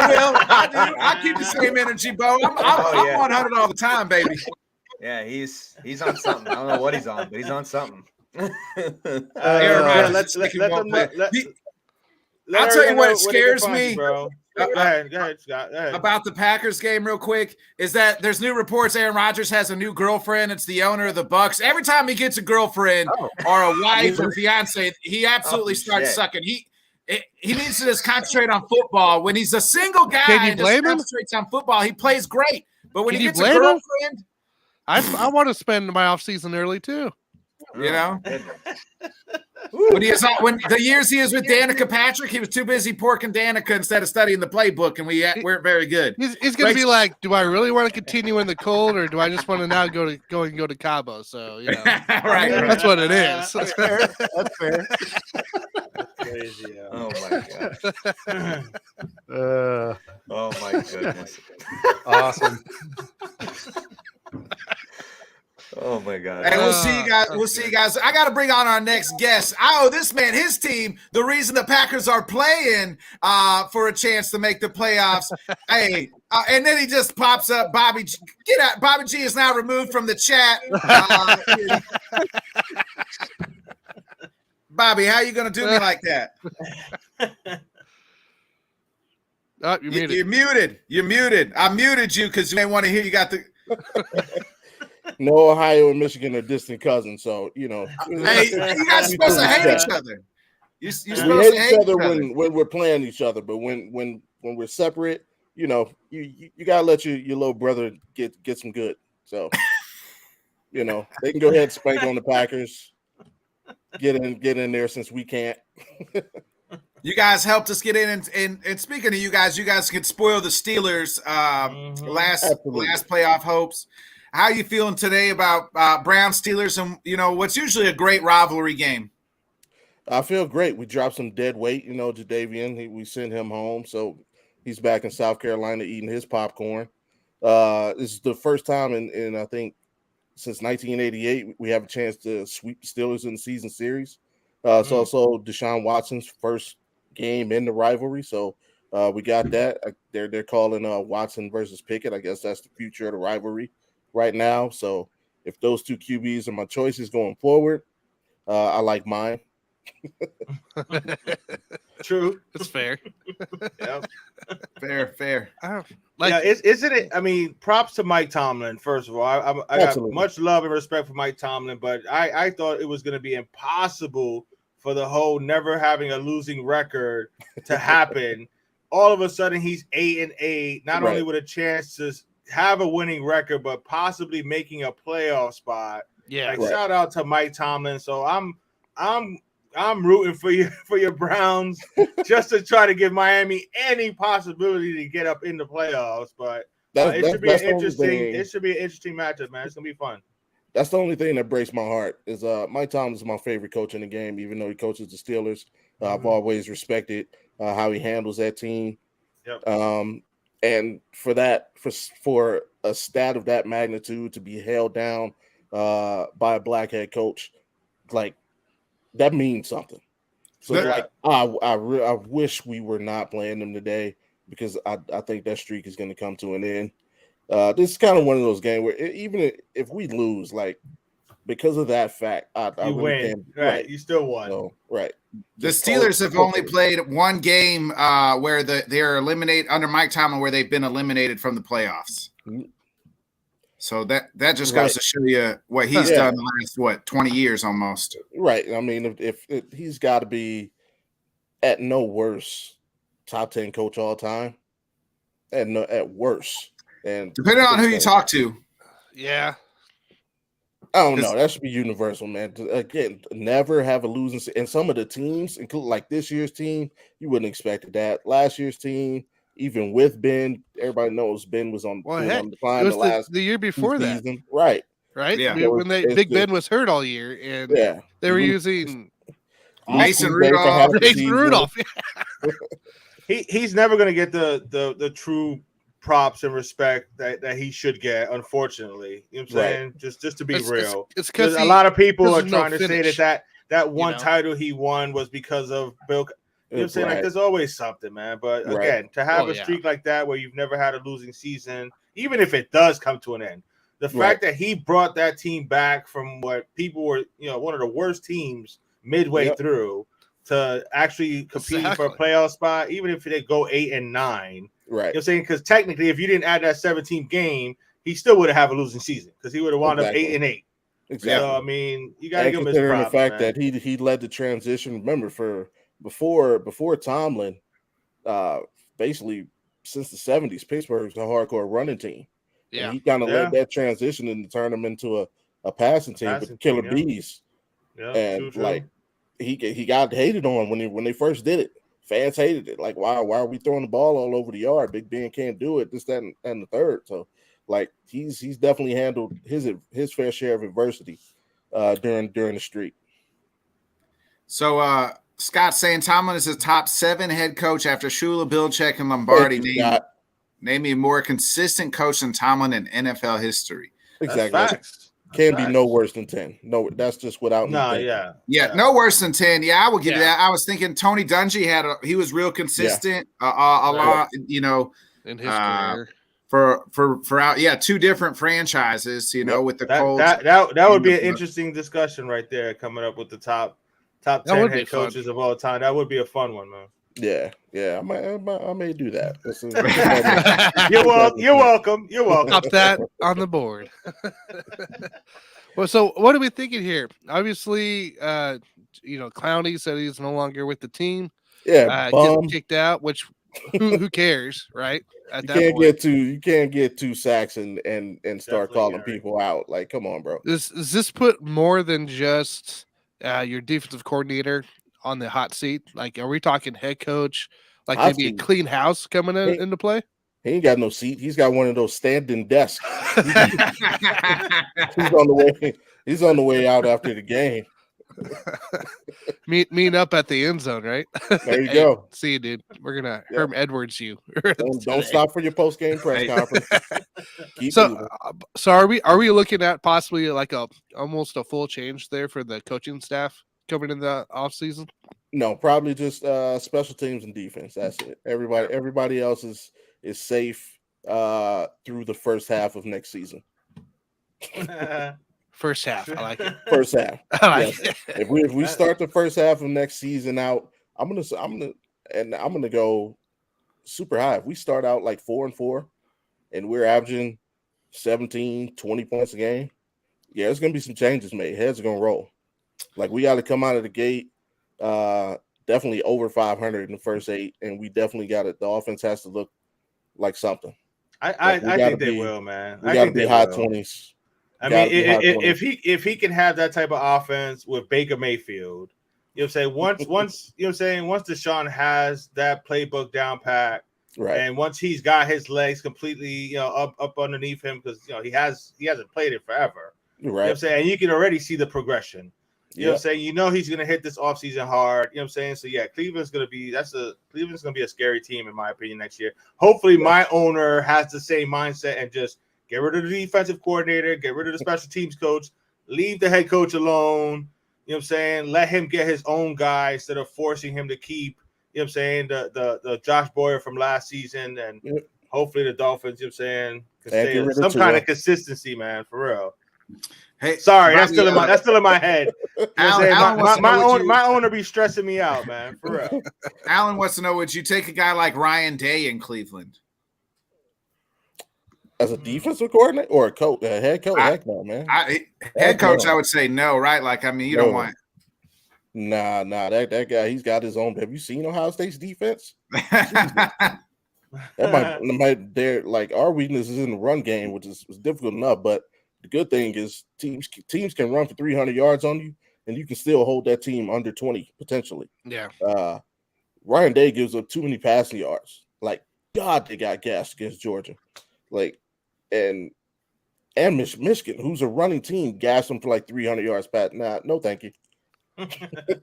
will. I do. I keep the same energy, Bo. I'm Oh, yeah. 100 all the time, baby. Yeah, he's on something. I don't know what he's on, but he's on something. Aaron Yeah, Rodgers let is thinking them one know. play. Let I'll tell you everyone what know it where they can scares find you, me. bro. Go ahead, Scott. Go ahead. About the Packers game real quick is that there's new reports Aaron Rodgers has a new girlfriend. It's the owner of the Bucks. Every time he gets a girlfriend or a wife or fiance, he absolutely starts shit. sucking. He needs to just concentrate on football. When he's a single guy Can you and just blame him? concentrates on football, he plays great. But when Can he you gets a blame him? girlfriend, I want to spend my off season early too. you know, Goodness. when the years he was with Danica Patrick, he was too busy porking Danica instead of studying the playbook, and we weren't very good. He's going to be like, do I really want to continue in the cold, or do I just want to now go to Cabo? So you know, Right. that's what it is. That's fair. That's fair. Crazy. Yeah. Oh my god. Oh my goodness. Awesome. Oh my god. Hey, we'll see you guys. We'll see you guys. I got to bring on our next guest. This man, his team, the reason the Packers are playing for a chance to make the playoffs. Hey, and then he just pops up. Bobby G. Get out. Bobby G is now removed from the chat. Bobby, how you going to do me like that? Oh, you're muted. You're muted. You're muted. I muted you because you may want to hear. You got the. No, Ohio and Michigan are distant cousins, so you know. Hey, you guys are supposed to hate each other. You're We supposed to hate each other when we're playing each other, but when we're separate, you know, you gotta let your little brother get some good. So, you know, they can go ahead and spank on the Packers. Get in there since we can't. You guys helped us get in, and speaking of you guys could spoil the Steelers' last playoff hopes. How are you feeling today about Brown Steelers and what's usually a great rivalry game? I feel great. We dropped some dead weight. Jadeveon. We sent him home, so he's back in South Carolina eating his popcorn. This is the first time in I think since 1988 we have a chance to sweep the Steelers in the season series. It's also Deshaun Watson's first game in the rivalry, so we got that. They're calling Watson versus Pickett. I guess that's the future of the rivalry right now. So if those two QBs are my choices going forward, I like mine. True. That's fair. Yep. Fair. Isn't it? I mean, props to Mike Tomlin. First of all, I got Absolutely. much love and respect for Mike Tomlin, but I thought it was going to be impossible for the whole never having a losing record to happen. All of a sudden, he's 8-8, not only with a chance to have a winning record, but possibly making a playoff spot. Yeah. Shout out to Mike Tomlin. So I'm rooting for your Browns just to try to give Miami any possibility to get up in the playoffs. But it should be an interesting matchup, man. It's gonna be fun. That's the only thing that breaks my heart is Mike Tomlin is my favorite coach in the game, even though he coaches the Steelers. I've always respected how he handles that team. Yep. And for a stat of that magnitude to be held down by a black head coach, like that means something. So I wish we were not playing them today because I think that streak is going to come to an end. This is kind of one of those games where even if we lose, like because of that fact, I You really win, can't. right? You still won. So, right. The Steelers have only played one game where they're eliminated under Mike Tomlin, where they've been eliminated from the playoffs. So that just goes to show you what he's done the last 20 years almost. Right. I mean, if he's got to be at no worse top 10 coach all time, at worst, and depending on who you talk to. Yeah. I don't know. That should be universal, man. Again, never have a losing. And some of the teams, including like this year's team, you wouldn't expect that. Last year's team, even with Ben, everybody knows Ben was on the decline. It was the year before that, season. Right? Yeah. When Big Ben was hurt all year, and they were using Mason Rudolph. He's never going to get the true props and respect that he should get, unfortunately. You know what I'm Right. saying? Just to be It's real. because Because a lot of people are there's no trying to say finish, that one know? title he won was because of Bill. You know what I'm saying? Like, Right. there's always something, man. But Right. again, to have Well, a yeah. streak like that where you've never had a losing season, even if it does come to an end, the fact Right. that he brought that team back from what people were, one of the worst teams midway Yep. through to actually competing for a Exactly. playoff spot, even if they go 8 and 9. You know Right. what I'm saying? Because technically, if you didn't add that 17 game, he still would have a losing season because he would have wound up Exactly. 8 and 8. Exactly. So I mean, you gotta And give him his considering props, the fact man. that he led the transition. Remember, for before Tomlin, basically since the 70s, Pittsburgh's a hardcore running team. Yeah. And he kind of Yeah. led that transition and turned them into a passing team with Passing killer team, yeah. bees. Yeah, And true. like he got hated on when they first did it. Fans hated it. Like, why are we throwing the ball all over the yard? Big Ben can't do it. This, that, and the third. So, like, he's definitely handled his fair share of adversity during the streak. So Scott saying Tomlin is his top 7 head coach after Shula, Belichick, and Lombardi. Thank you, Scott. Name me a more consistent coach than Tomlin in NFL history. Exactly. That's facts. Can't be Facts. no worse than 10. No, that's just without. No, thinking. Yeah, no worse than 10. Yeah, I will give you Yeah. that. I was thinking Tony Dungy he was real consistent a lot, in his career. for out 2 different franchises, with the Colts. That would be an interesting discussion right there, coming up with the top 10 would be head fun. coaches of all time. That would be a fun one, man. Yeah. I may do that. You're welcome. You're welcome. Pop that on the board. Well, so what are we thinking here? Obviously, Clowney said he's no longer with the team. Yeah, Getting kicked out, which who cares, right? At you that can't point, get 2 sacks and start Definitely, calling Gary. people out. Like, come on, bro. does this put more than just your defensive coordinator on the hot seat? Like, are we talking head coach? Like Hot maybe a seat. clean house coming Hey. into play? He ain't got no seat. He's got one of those standing desks. He's on the way. He's on the way out after the game. Meet up at the end zone, right? There you Hey, go. see you, dude. We're gonna Yeah. Herm Edwards you. Don't today. stop for your post game press Hey. conference. Keep So, moving. so are we looking at possibly like almost a full change there for the coaching staff coming in the off season? No, probably just special teams and defense. That's it. Everybody else is safe through the first half of next season. First half, I like it. First half. I like Yes. it. If we start the first half of next season out, I'm gonna go super high. If we start out like 4-4 and we're averaging 17, 20 points a game, yeah, there's gonna be some changes made. Heads are gonna roll. Like, we got to come out of the gate definitely over 500 in the first 8, and we definitely got it. The offense has to look like something. I gotta think they be- will, man. We I got to think be they high will. 20s. I Gotta mean, be high if he can have that type of offense with Baker Mayfield, you know what I'm saying? Once you know what I'm saying, once Deshaun has that playbook down pat, Right. and once he's got his legs completely, up underneath him, because he hasn't played it forever. You know what I'm Right. saying? And you can already see the progression. You know what I'm Yeah. saying? He's gonna hit this offseason hard. You know what I'm saying? So yeah, Cleveland's gonna be a scary team in my opinion next year. Hopefully my owner has the same mindset and just get rid of the defensive coordinator, get rid of the special teams coach, leave the head coach alone. You know what I'm saying? Let him get his own guy instead of forcing him to keep, you know what I'm saying, the Josh Boyer from last season. And Yep. hopefully the Dolphins, you know what I'm saying, can And stay get rid of some Tua. kind of consistency, man, for real. Hey, Sorry, that's still in my head. You know what I'm saying? Alan wants to know what you- My owner be stressing me out, man, for real. Alan wants to know, would you take a guy like Ryan Day in Cleveland? As a defensive coordinator or a head coach? I- Heck no, man. Head coach, no. I would say no, right? Like, I mean, you No. don't want. Nah, that guy, he's got his own. Have you seen Ohio State's defense? That might they're like, our weakness is in the run game, which is difficult enough. But the good thing is teams can run for 300 yards on you, and you can still hold that team under 20 potentially. Yeah. Ryan Day gives up too many passing yards. Like, God, they got gassed against Georgia. Like, and Michigan, who's a running team, gassed them for like 300 yards. Pat, nah, no, thank you.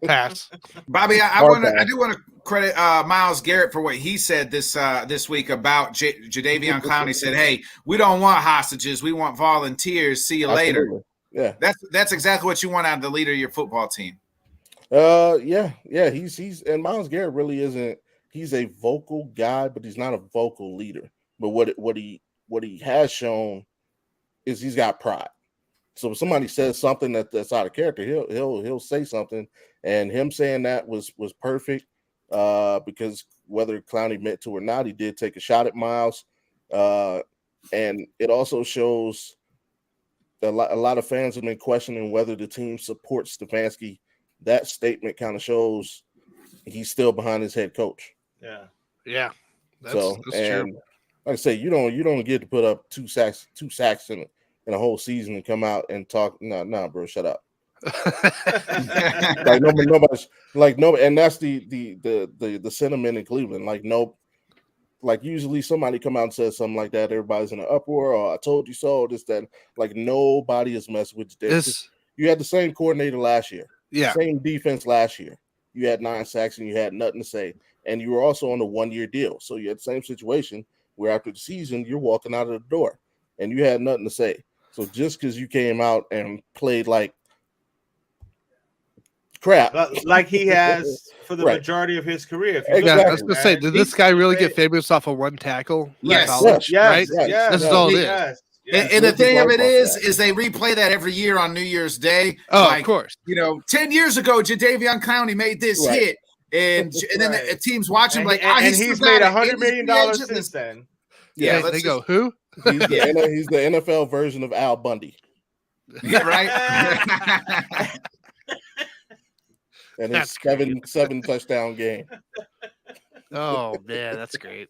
Pass. Bobby, I Hard want to. I pass. do want to credit Miles Garrett for what he said this week about Jadeveon Clowney. Said, "Hey, we don't want hostages. We want volunteers. See you later." Absolutely. Yeah. That's exactly what you want out of the leader of your football team. Yeah. He's and Miles Garrett really isn't. He's a vocal guy, but he's not a vocal leader. But what he has shown is he's got pride. So if somebody says something that's out of character, he'll say something, and him saying that was perfect. Because whether Clowney meant to or not, he did take a shot at Miles, and it also shows a lot of fans have been questioning whether the team supports Stefanski. That statement kind of shows he's still behind his head coach. Yeah. That's True. Like I say, you don't get to put up two sacks in a whole season and come out and talk. Nah, bro, shut up. Like nobody's like no, and that's the sentiment in Cleveland. Like usually somebody come out and says something like that, everybody's in an uproar, or I told you so, this, that. Like nobody is messing with you. You had the same coordinator last year, same defense last year. You had 9 sacks and you had nothing to say, and you were also on a 1-year deal. So you had the same situation where after the season you're walking out of the door and you had nothing to say. So just because you came out and played like crap, like he has for the Right. majority of his career. If you Exactly. look Yeah, at I was it, gonna say, man, did this guy really get famous off of one tackle? in Yes. college, right? Yes, This is all it is. yes. And the thing of it Yes. is they replay that every year on New Year's Day. Oh, Like, of course. 10 years ago, Jadeveon Clowney made this Right. hit, and then Right. the team's watching And, like, and still he's got made it. $100 And million he's free agent. since then. Yeah, they let's go, who? he's the NFL version of Al Bundy. Yeah, right. And his That's seven touchdown game. Oh man, that's great.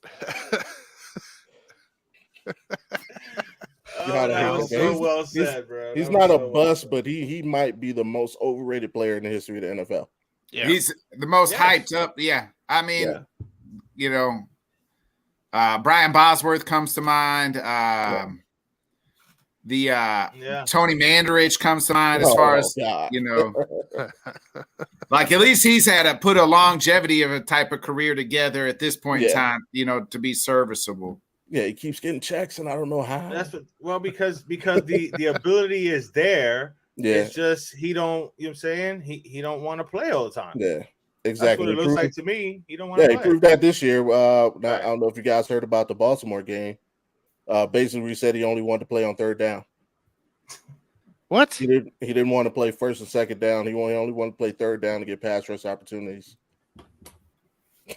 You know that how was to- so he's- well he's- said, bro. He's That was not a so well bust, said. but he might be the most overrated player in the history of the NFL. Yeah. He's the most Yes. hyped up. Yeah, I mean, Brian Bosworth comes to mind. The Tony Mandarich comes to mind as far as God. like at least he's had to put a longevity of a type of career together at this point in Yeah. time, to be serviceable. Yeah, he keeps getting checks, and I don't know how. Because the ability is there. Yeah, It's just he don't. You know what I'm saying? He don't want to play all the time. yeah, That's exactly. what it He looks proved- like to me. He don't want Yeah, to he play. proved that this year. I Right. don't know if you guys heard about the Baltimore game. Basically, he said he only wanted to play on third down. What? He didn't want to play first and second down. He only wanted to play third down to get pass rush opportunities.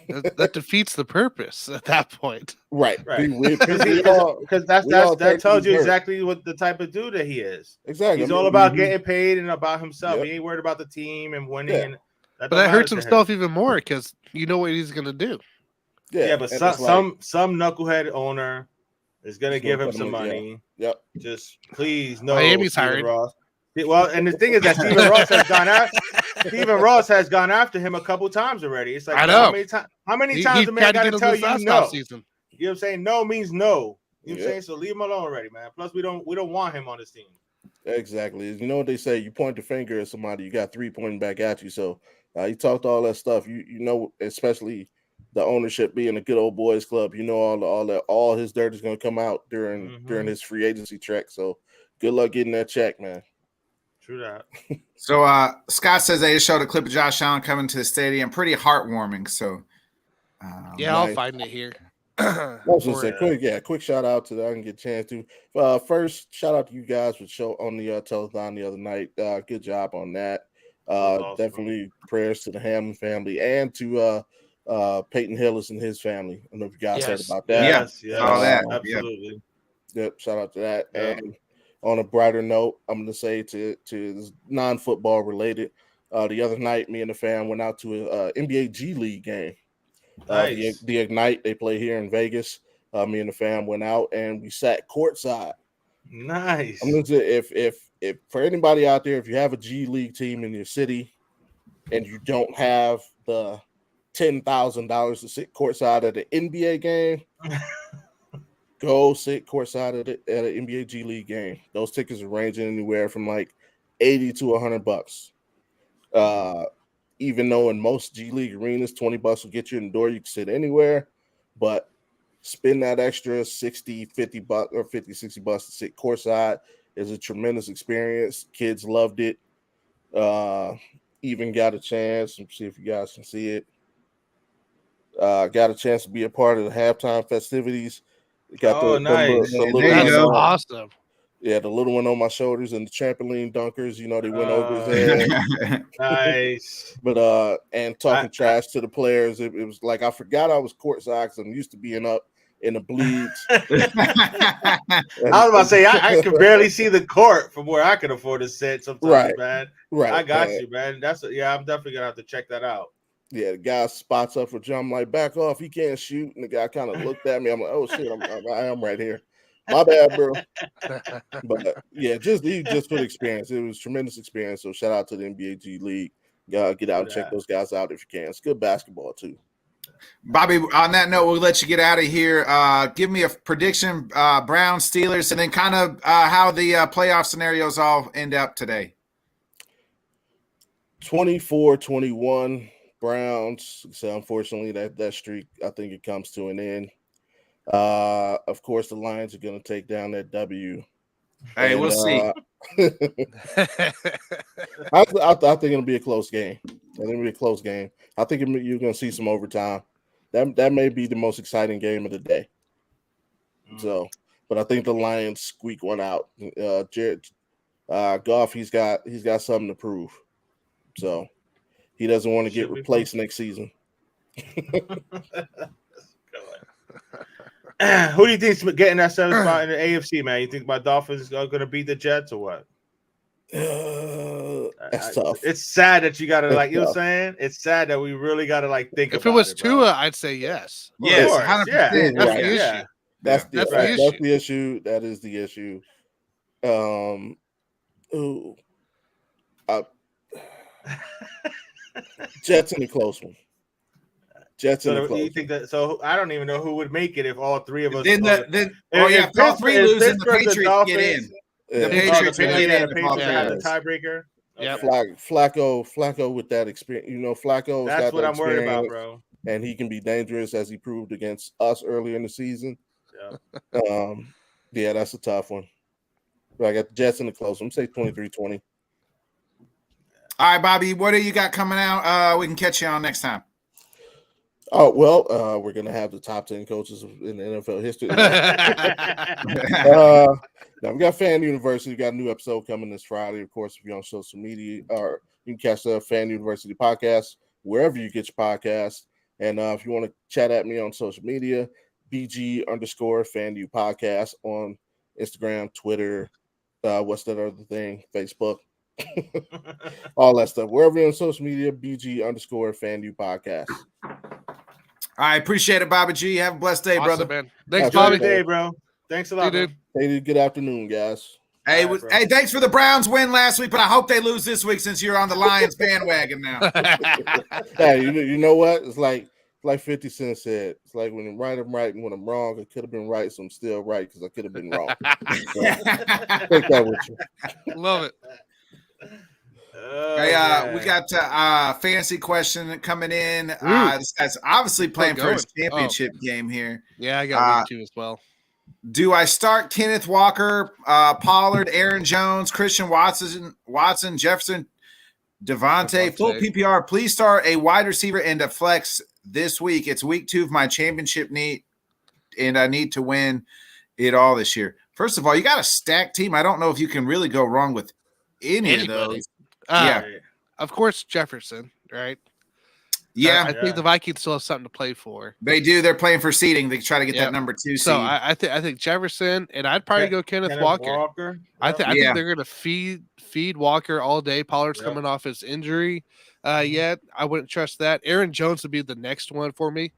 That defeats the purpose at that point. Right. Right. Because Because we all that think tells he's you hurt. exactly what the type of dude that he is. exactly. He's I mean, all about he- getting paid and about himself. Yep. He ain't worried about the team and winning. Yeah. And But don't that hurts matter to him. himself even more because you know what he's gonna do. Yeah, but and some it's like- some knucklehead owner is gonna He's give gonna him put some him in, money. Yep. Just please no. Miami's Stephen hired. Ross. Well, and the thing is that Stephen Ross has gone after Stephen Ross has gone after him a couple times already. It's like I know. how many He times the man tried to got get to him tell this you last no? offseason. You know what I'm saying? No means no. You know what I'm Yep. saying? So leave him alone already, man. Plus, we don't want him on this team. Exactly. You know what they say? You point the finger at somebody, you got 3 pointing back at you. So he talked all that stuff. You know, especially the ownership being a good old boys club. You know, all his dirt is going to come out during his free agency trek. So good luck getting that check, man. True that. So Scott says they just showed a clip of Josh Allen coming to the stadium. Pretty heartwarming. So Yeah, I'll nice. find it here. I was gonna For say, it. quick shout out to that. I can get a chance to. First, shout out to you guys for show on the telethon the other night. Good job on that. Awesome. Definitely prayers to the Hammond family and to Peyton Hillis and his family. I don't know if you guys heard Yes. about that. Yeah, Yes, saw that. absolutely. Yep, shout out to that. Yeah. And on a brighter note, I'm going to say to non-football related, the other night, me and the fam went out to a NBA G League game. Nice. The Ignite, they play here in Vegas. Me and the fam went out and we sat courtside. Nice. I'm going to say, if for anybody out there, if you have a G League team in your city and you don't have the $10,000 to sit courtside at an NBA game, go sit courtside at an NBA G League game. Those tickets are ranging anywhere from like $80 to $100. Even though in most G League arenas, $20 will get you in the door, you can sit anywhere, but spend that extra 60, 50 bucks or 50, 60 bucks to sit courtside is a tremendous experience. Kids loved it. Even got a chance, let's see if you guys can see it. Got a chance to be a part of the halftime festivities. Got nice. the little There you That's go. awesome. Yeah, the little one on my shoulders and the trampoline dunkers, they went over his head. Nice. But and talking trash to the players, it was like I forgot I was courtside because I'm used to being up in the bleeds. I was about to say I can barely see the court from where I can afford to sit sometimes, Right. man. Right. I got you, man. I'm definitely gonna have to check that out. Yeah, the guy spots up for jump, like back off, he can't shoot. And the guy kind of looked at me. I'm like, oh shit, I am right here. My bad, bro. But yeah, just for the experience. It was a tremendous experience. So shout out to the NBA G League. Get out and check those guys out if you can. It's good basketball too. Bobby, on that note, we'll let you get out of here. Give me a prediction, Browns, Steelers, and then kind of how the playoff scenarios all end up today. 24-21 Browns. So unfortunately, that streak, I think it comes to an end. Of course, the Lions are going to take down that W. Hey, we'll see. I think it'll be a close game. I think you're going to see some overtime. That may be the most exciting game of the day. So, but I think the Lions squeak one out. Jared Goff, he's got something to prove. So he doesn't want to get replaced next season. Who do you think's getting that 7th spot in the AFC, man? You think my Dolphins are going to beat the Jets or what? That's tough. It's sad that you got to you know what I'm saying? It's sad that we really got to think about it. If it was Tua, I'd say yes. Yes, Of course, 100%. yeah. That's Right. the issue. Yeah. That's That's the issue. That is the issue. Jets in a close one. You think that? So I don't even know who would make it if all three of us. If all three lose, then the Patriots get in. The Patriots get in. in. The Patriots have the tiebreaker. Yep. Flacco with that experience. Flacco's That's got what that I'm worried about, experience, bro. and he can be dangerous as he proved against us earlier in the season. Yeah, that's a tough one. But I got the Jets in the close. I'm say 23-20. All right, Bobby, what do you got coming out? We can catch you on next time. Oh, well, we're going to have the top 10 coaches in the NFL history. Now we got Fan University. We got a new episode coming this Friday. Of course, if you're on social media, or you can catch the Fan University podcast wherever you get your podcast. And if you want to chat at me on social media, BG_FanU podcast on Instagram, Twitter, what's that other thing? Facebook. All that stuff. Wherever you're on social media, BG_FanU podcast. I appreciate it, Bobby G. Have a blessed day, Awesome, brother. man. Thanks, Have a Bobby. good Day, bro. Thanks a lot, dude. Hey, good afternoon, guys. Hey, All right, bro. hey, thanks for the Browns win last week, but I hope they lose this week since you're on the Lions bandwagon now. Hey, you know what? It's like 50 Cent said. It's like when I'm right, I'm right, and when I'm wrong, I could have been right, so I'm still right because I could have been wrong. So, take that with you. Love it. Hey, we got a fantasy question coming in. This guy's obviously playing for his championship game here. Yeah, I got week 2 as well. Do I start Kenneth Walker, Pollard, Aaron Jones, Christian Watson, Jefferson, Devontae, full PPR? Please start a wide receiver and a flex this week. It's week 2 of my championship need, and I need to win it all this year. First of all, you got a stacked team. I don't know if you can really go wrong with any of those. Of course, Jefferson, right? Yeah. I think the Vikings still have something to play for. They do. They're playing for seeding. They try to get that number 2 seed. So I think Jefferson, and I'd probably go Kenneth Walker. I think they're going to feed Walker all day. Pollard's coming off his injury yet. I wouldn't trust that. Aaron Jones would be the next one for me,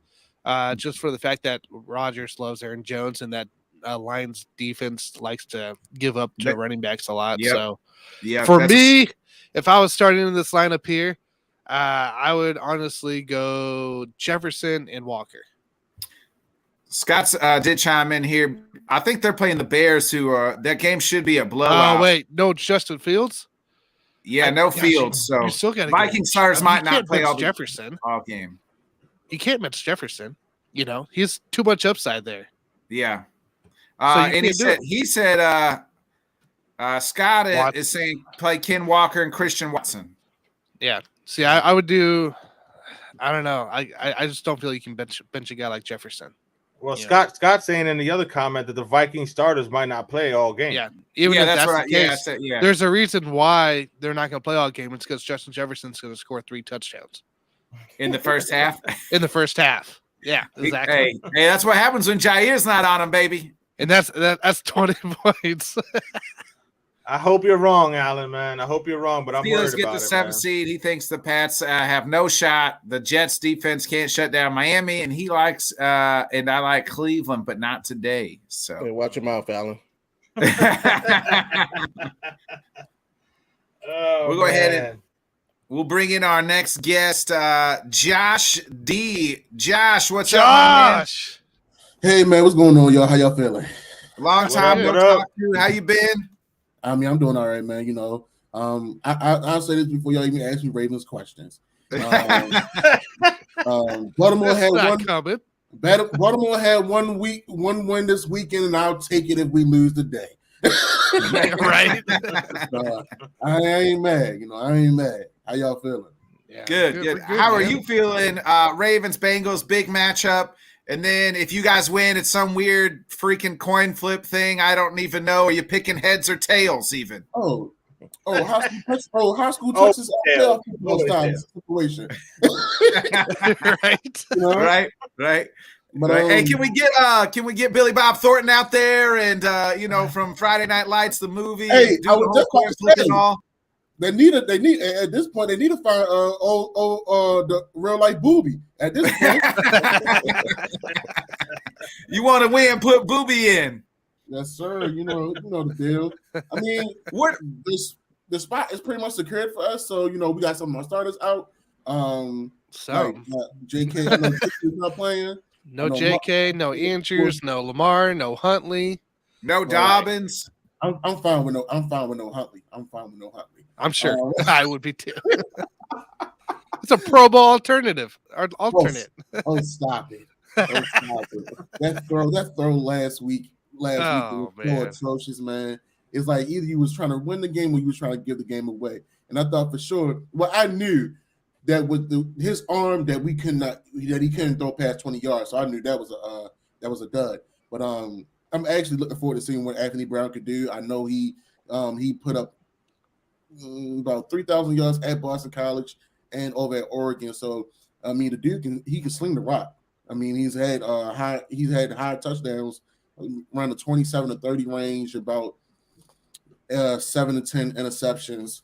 just for the fact that Rodgers loves Aaron Jones and that Lions defense likes to give up to running backs a lot. So for me, if I was starting in this lineup here, I would honestly go Jefferson and Walker. Scott did chime in here. I think they're playing the Bears, who that game should be a blowout. Oh, wait. No, Justin Fields? Yeah, no Fields. So you still got Viking starters might not play all Jefferson. all game. You can't bench Jefferson. He's too much upside there. Yeah. So And he said Scott is saying play Ken Walker and Christian Watson. Yeah. See, I would do. I don't know. I just don't feel you can bench a guy like Jefferson. Well, Scott's saying in the other comment that the Viking starters might not play all game. Yeah, if that's the case, yeah. There's a reason why they're not going to play all game. It's because Justin Jefferson's going to score 3 touchdowns in the first half. In the first half, yeah, exactly. Hey, that's what happens when Jair's not on him, baby. And that's 20 points. I hope you're wrong, Alan, man. I hope you're wrong, but I'm Steelers worried about get the 7th seed. He thinks the Pats have no shot. The Jets defense can't shut down Miami, and he likes and I like Cleveland, but not today. So hey, watch your mouth, Alan. We'll go ahead and we'll bring in our next guest, Josh D. Josh, what's up, my man? Hey, man, what's going on, y'all? How y'all feeling? Long time no talk to you. How you been? I mean, I'm doing all right, man. I'll say this before y'all even ask me Ravens questions. Baltimore had Baltimore had one win this weekend, and I'll take it if we lose today. Right? I ain't mad. I ain't mad. How y'all feeling? Yeah, good. How are you feeling? Ravens Bengals big matchup. And then if you guys win, it's some weird freaking coin flip thing. I don't even know. Are you picking heads or tails even? High school Texas situation. Right. Right. But, hey, can we get Billy Bob Thornton out there and from Friday Night Lights, the movie? Hey, do the whole coin flip and all? They need at this point. They need to find the real life Booby. At this point, you want to win? Put Booby in. Yes, sir. You know the deal. I mean, the spot is pretty much secured for us. So we got some of our starters out. JK, I know JK's not playing. No JK, no Andrews, no Lamar, no Huntley, no Dobbins. I'm fine with no Huntley. I'm sure I would be too. It's a Pro Bowl alternate. Oh, stop it! That throw last week was so atrocious, man. It's like either you was trying to win the game or you was trying to give the game away. And I thought for sure, I knew that with his arm that he couldn't throw past 20 yards. So I knew that was a dud. But I'm actually looking forward to seeing what Anthony Brown could do. I know he put up about 3,000 yards at Boston College and over at Oregon. So I mean, the dude can sling the rock. I mean, he's had high touchdowns around the 27 to 30 range, about 7 to 10 interceptions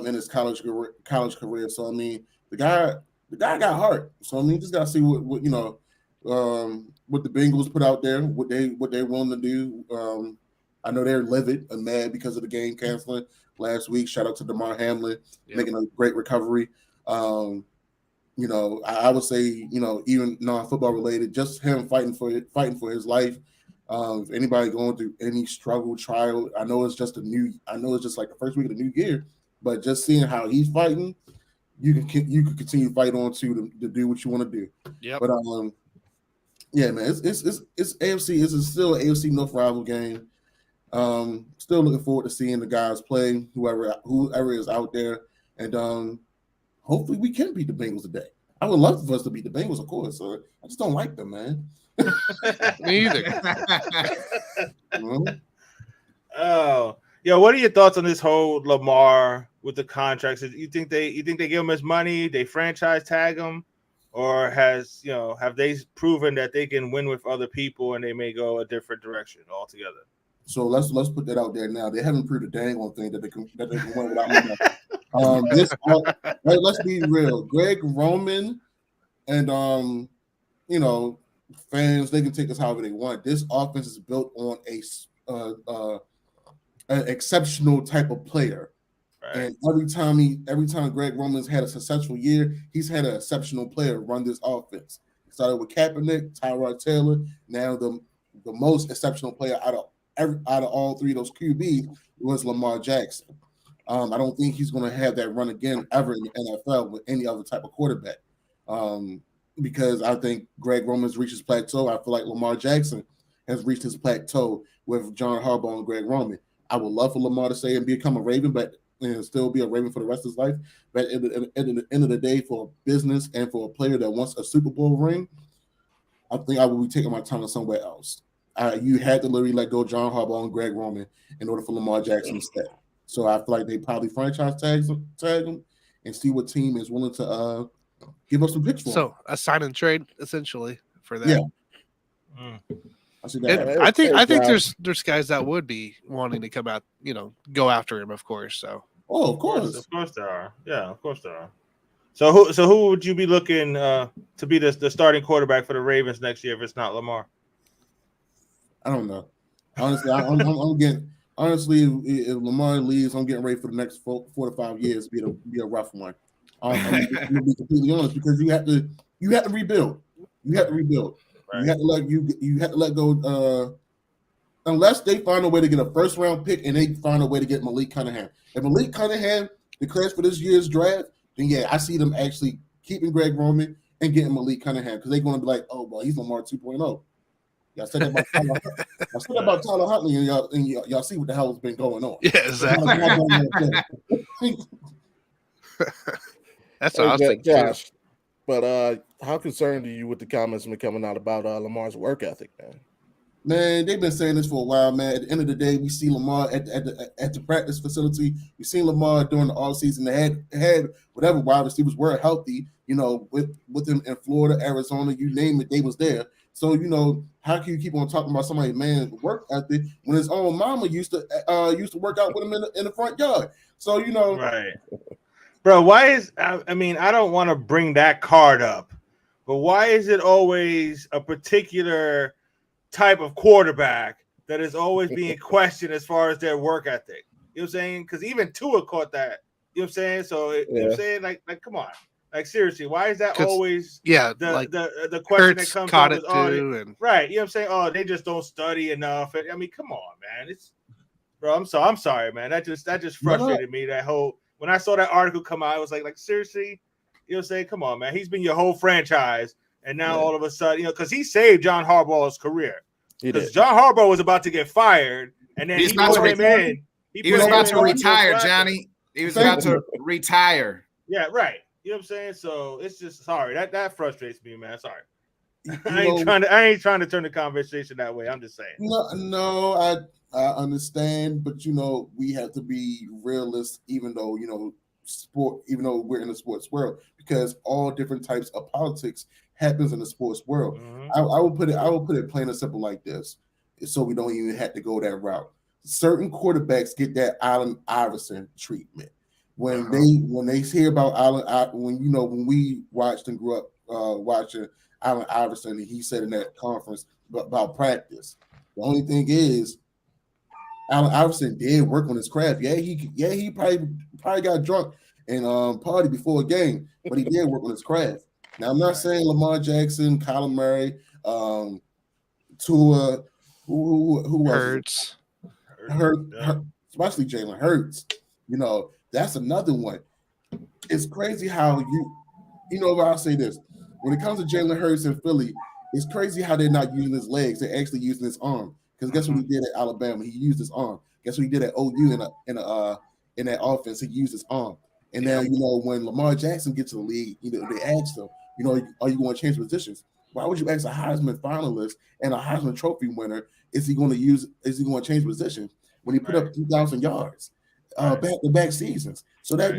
in his college career. So I mean, the guy got heart. So I mean, just gotta see what the Bengals put out there, what they're willing to do. I know they're livid and mad because of the game canceling last week. Shout out to Damar Hamlin making a great recovery. I would say, even non-football related, just him fighting for his life. If anybody going through any struggle, trial, I know it's just like the first week of the new year, but just seeing how he's fighting, you can continue to fight on to do what you want to do. Yeah. But yeah, man, it's AFC. It's still an AFC North rival game. Still looking forward to seeing the guys play, whoever is out there, and hopefully we can beat the Bengals today. I would love for us to beat the Bengals, of course. So I just don't like them, man. Me either. Oh, yeah. What are your thoughts on this whole Lamar with the contracts? You think they give him his money? They franchise tag him, or have they proven that they can win with other people and they may go a different direction altogether? So let's put that out there now. They haven't proved a dang on thing that they can win without money. Let's be real. Greg Roman and fans, they can take us however they want. This offense is built on an exceptional type of player. Right. And every time Greg Roman's had a successful year, he's had an exceptional player run this offense. Started with Kaepernick, Tyrod Taylor. Now the most exceptional player out of all three of those QBs was Lamar Jackson. I don't think he's going to have that run again ever in the NFL with any other type of quarterback. Because I think Greg Roman's reached his plateau. I feel like Lamar Jackson has reached his plateau with John Harbaugh and Greg Roman. I would love for Lamar to stay and become a Raven, but still be a Raven for the rest of his life. But at the end of the day, for a business and for a player that wants a Super Bowl ring, I think I will be taking my time somewhere else. You had to literally let go John Harbaugh and Greg Roman in order for Lamar Jackson to stay. So I feel like they probably franchise tag him and see what team is willing to give us some picks for him. So a sign and trade essentially for that. Yeah. I see that. I think there's guys that would be wanting to come out, go after him, of course. So of course there are. Yeah, of course there are. So who would you be looking to be the starting quarterback for the Ravens next year if it's not Lamar? I don't know. Honestly, I'm getting. Honestly, if Lamar leaves, I'm getting ready for the next 4 to 5 years be a rough one. I'm gonna be completely honest because you have to rebuild. You have to rebuild. Right. You have to let go. Unless they find a way to get a first round pick and they find a way to get Malik Cunningham. If Malik Cunningham declares for this year's draft, then yeah, I see them actually keeping Greg Roman and getting Malik Cunningham because they're going to be like, oh, well, he's Lamar 2.0. Y'all said that about Tyler Huntley, and y'all see what the hell has been going on. Yeah, exactly. That's what I was thinking, Josh. But how concerned are you with the comments been coming out about Lamar's work ethic, man? Man, they've been saying this for a while, man. At the end of the day, we see Lamar at the practice facility. We seen Lamar during the offseason. They had whatever wide receivers were healthy, with them in Florida, Arizona, you name it, they was there. So, how can you keep on talking about somebody's man's work ethic when his own mama used to work out with him in the front yard? So, Right. Bro, why is I don't want to bring that card up, but why is it always a particular type of quarterback that is always being questioned as far as their work ethic? You know what I'm saying? Because even Tua caught that. You know what I'm saying? So you know what I'm saying? Like come on. Like seriously, why is that always the question that comes up is right? You know what I'm saying? Oh, they just don't study enough. I mean, come on, man. I'm sorry, man. That just frustrated me. That whole when I saw that article come out, I was like seriously, you know what I'm saying? Come on, man. He's been your whole franchise, and now all of a sudden, because he saved John Harbaugh's career. Because John Harbaugh was about to get fired, and then he put him in. He was about to retire, Johnny. He was about to retire. Yeah, right. You know what I'm saying? So it's just sorry. That frustrates me, man. Sorry. I ain't trying to turn the conversation that way. I'm just saying. No, I understand, but we have to be realists, even though we're in the sports world, because all different types of politics happens in the sports world. Mm-hmm. I will put it plain and simple like this, so we don't even have to go that route. Certain quarterbacks get that Allen Iverson treatment. When they hear about Allen, when we watched and grew up watching Allen Iverson, and he said in that conference about practice. The only thing is, Allen Iverson did work on his craft. Yeah, he probably got drunk and party before a game, but he did work on his craft. Now I'm not saying Lamar Jackson, Kyler Murray, Tua, who Hurts, especially Jalen Hurts. That's another one. It's crazy how I'll say this. When it comes to Jalen Hurts in Philly, it's crazy how they're not using his legs. They're actually using his arm. Because guess what he did at Alabama? He used his arm. Guess what he did at OU in that offense? He used his arm. And now, when Lamar Jackson gets to the league, they asked him, are you going to change positions? Why would you ask a Heisman finalist and a Heisman Trophy winner, is he going to change positions when he put up 2,000 yards back-to-back seasons? So that,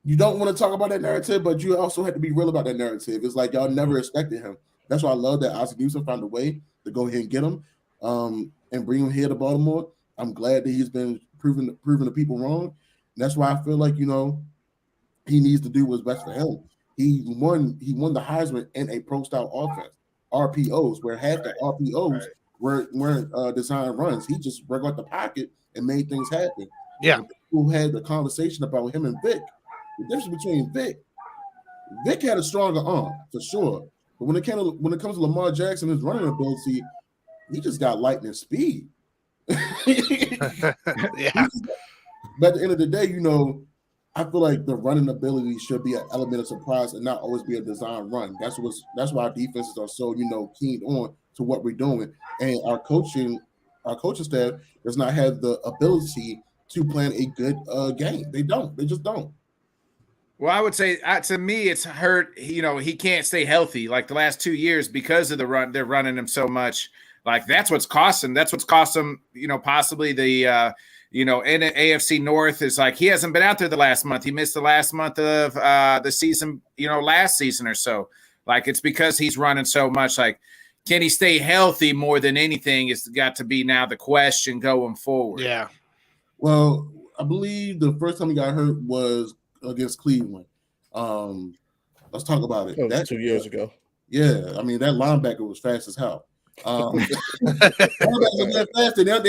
you don't want to talk about that narrative, but you also have to be real about that narrative. It's like y'all never expected him. That's why I love that Ozzie Newsome found a way to go ahead and get him and bring him here to Baltimore. I'm glad that he's been proving the people wrong. And that's why I feel like, he needs to do what's best for him. He won the Heisman in a pro-style offense, RPOs, where half the RPOs weren't design runs. He just broke out the pocket and made things happen. Yeah. Who had the conversation about him and Vic. The difference between Vic had a stronger arm for sure, but when it comes to Lamar Jackson, his running ability, he just got lightning speed. Yeah. But at the end of the day, I feel like the running ability should be an element of surprise and not always be a design run. That's why our defenses are so keyed on to what we're doing, and our coaching staff does not have the ability to plan a good game. They don't. They just don't. Well, I would say to me, it's hurt. He can't stay healthy like the last 2 years because of the run. They're running him so much. Like that's what's cost him. That's what's cost him. Possibly the in AFC North is like he hasn't been out there the last month. He missed the last month of the season. Last season or so. Like it's because he's running so much. Like can he stay healthy more than anything? It's got to be now the question going forward. Yeah. Well, I believe the first time he got hurt was against Cleveland. Let's talk about it. That 2 years ago. Yeah, I mean that linebacker was fast as hell. They're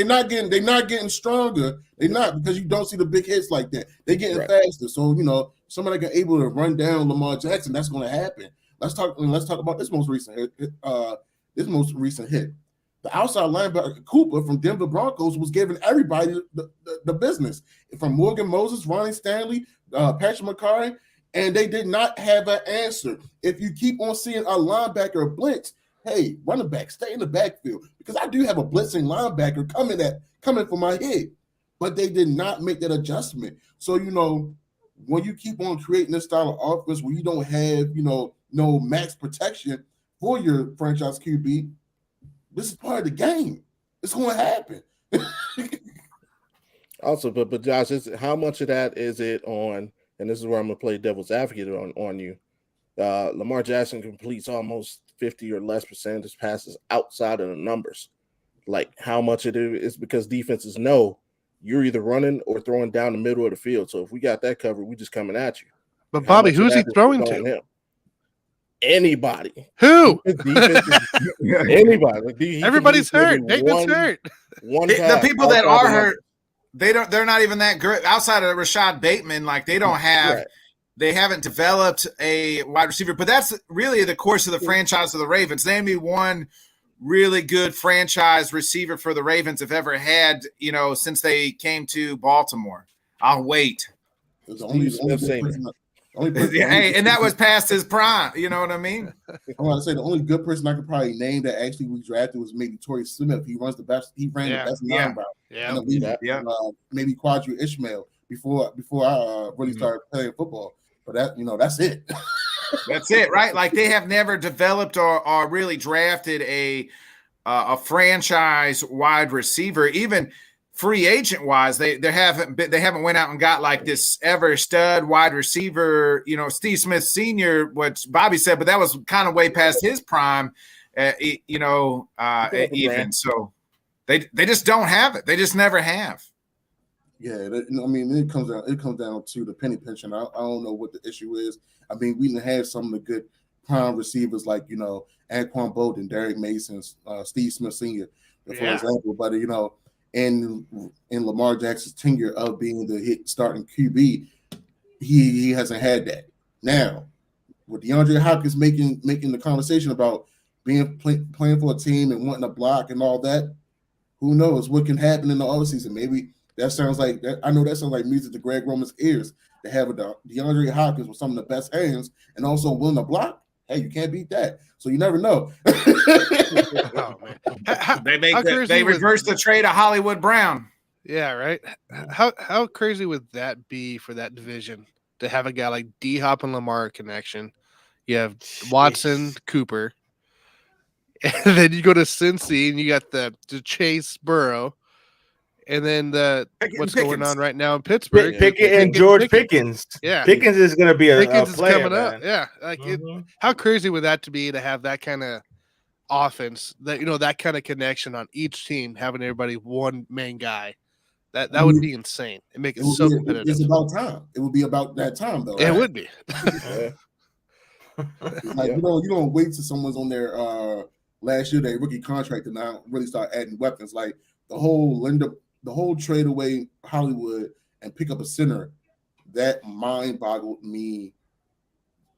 not getting stronger. They're not because you don't see the big hits like that. They're getting faster. So somebody got able to run down Lamar Jackson. That's going to happen. Let's talk about this most recent hit. The outside linebacker Cooper from Denver Broncos was giving everybody the business from Morgan Moses, Ronnie Stanley, Patrick McCarry, and they did not have an answer. If you keep on seeing a linebacker blitz, hey, running back, stay in the backfield because I do have a blitzing linebacker coming for my head, but they did not make that adjustment. So when you keep on creating this style of offense where you don't have no max protection for your franchise QB. This is part of the game. It's going to happen. Also, but Josh, how much of that is it on? And this is where I'm going to play devil's advocate on you. Lamar Jackson completes almost 50 or less percent of his passes outside of the numbers. Like how much it is because defenses know you're either running or throwing down the middle of the field. So if we got that covered, we just coming at you. But Bobby, who's he throwing to? Him? Anybody. Who? Anybody. Like, everybody's hurt. Bateman's hurt. The people that are hurt, they're not even that great. Outside of Rashad Bateman, like they don't have they haven't developed a wide receiver. But that's really the course of the franchise of the Ravens. Name me one really good franchise receiver for the Ravens have ever had, since they came to Baltimore. I'll wait. Hey, and that was past his prime. You know what I mean? I want to say the only good person I could probably name that actually we drafted was maybe Torrey Smith. He ran the best linebacker. Yeah. Maybe Quadri Ishmael before I really started playing football. But that's it. That's it, right? Like they have never developed or really drafted a franchise wide receiver, even free agent wise. They haven't went out and got like this ever stud wide receiver. Steve Smith Sr. What Bobby said, but that was kind of way past his prime. Even so, they just don't have it. They just never have. Yeah, it comes down to the penny pinching. I don't know what the issue is. I mean, we didn't have some of the good prime receivers like Anquan Bolden, Derrick Mason, Steve Smith Sr. for example. But in Lamar Jackson's tenure of being the starting QB, he hasn't had that. Now, with DeAndre Hopkins making the conversation about being playing for a team and wanting to block and all that, who knows what can happen in the offseason? Maybe. That sounds like I know that sounds like music to Greg Roman's ears to have DeAndre Hopkins with some of the best hands and also willing to block. Hey, you can't beat that. So you never know. Oh, man. They reversed the trade of Hollywood Brown. Yeah, right. How crazy would that be for that division to have a guy like D-Hop and Lamar connection? You have Watson, Cooper, and then you go to Cincy and you got the Chase Burrow. And then what's going on right now in Pittsburgh? Pickett and George Pickens. Yeah. Pickens is going to be a Pickens is player, coming man. up. Yeah. How crazy would that be to have that kind of offense, that kind of connection on each team, having everybody one main guy? That would be insane. And make it so competitive. It's about time. It would be about that time, though. It would be. Like, you don't wait till someone's on their last year, their rookie contract, and now really start adding weapons. Like the whole trade away Hollywood and pick up a center, that mind boggled me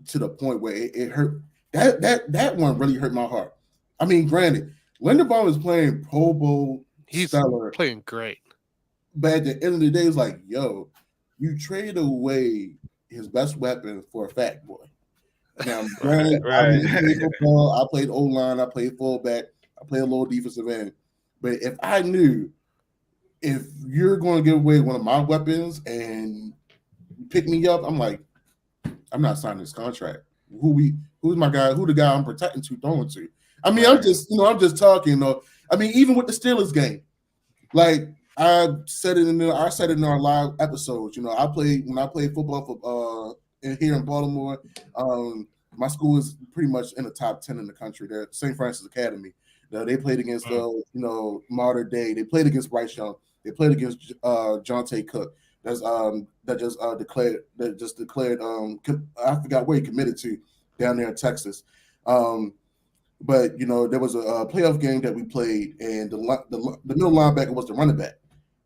to the point where it hurt. That one really hurt my heart. I mean, granted, Linderbaum is playing Pro Bowl. He's stellar, playing great. But at the end of the day, it's like, yo, you traded away his best weapon for a fat boy. Now, granted, I played football, I played O-line, I played fullback, I played a little defensive end. But if I knew if you're going to give away one of my weapons and pick me up, I'm like, I'm not signing this contract. Who's my guy? Who the guy I'm protecting to, throwing to? I mean, I'm just talking. I mean, even with the Steelers game, like I said it in our live episodes. When I played football for here in Baltimore. My school is pretty much in the top 10 in the country. They're St. Francis Academy. They played against Mater Dei. They played against Bryce Young. They played against Jonte Cook. That just declared. I forgot where he committed to down there in Texas. But there was a playoff game that we played, and the middle linebacker was the running back,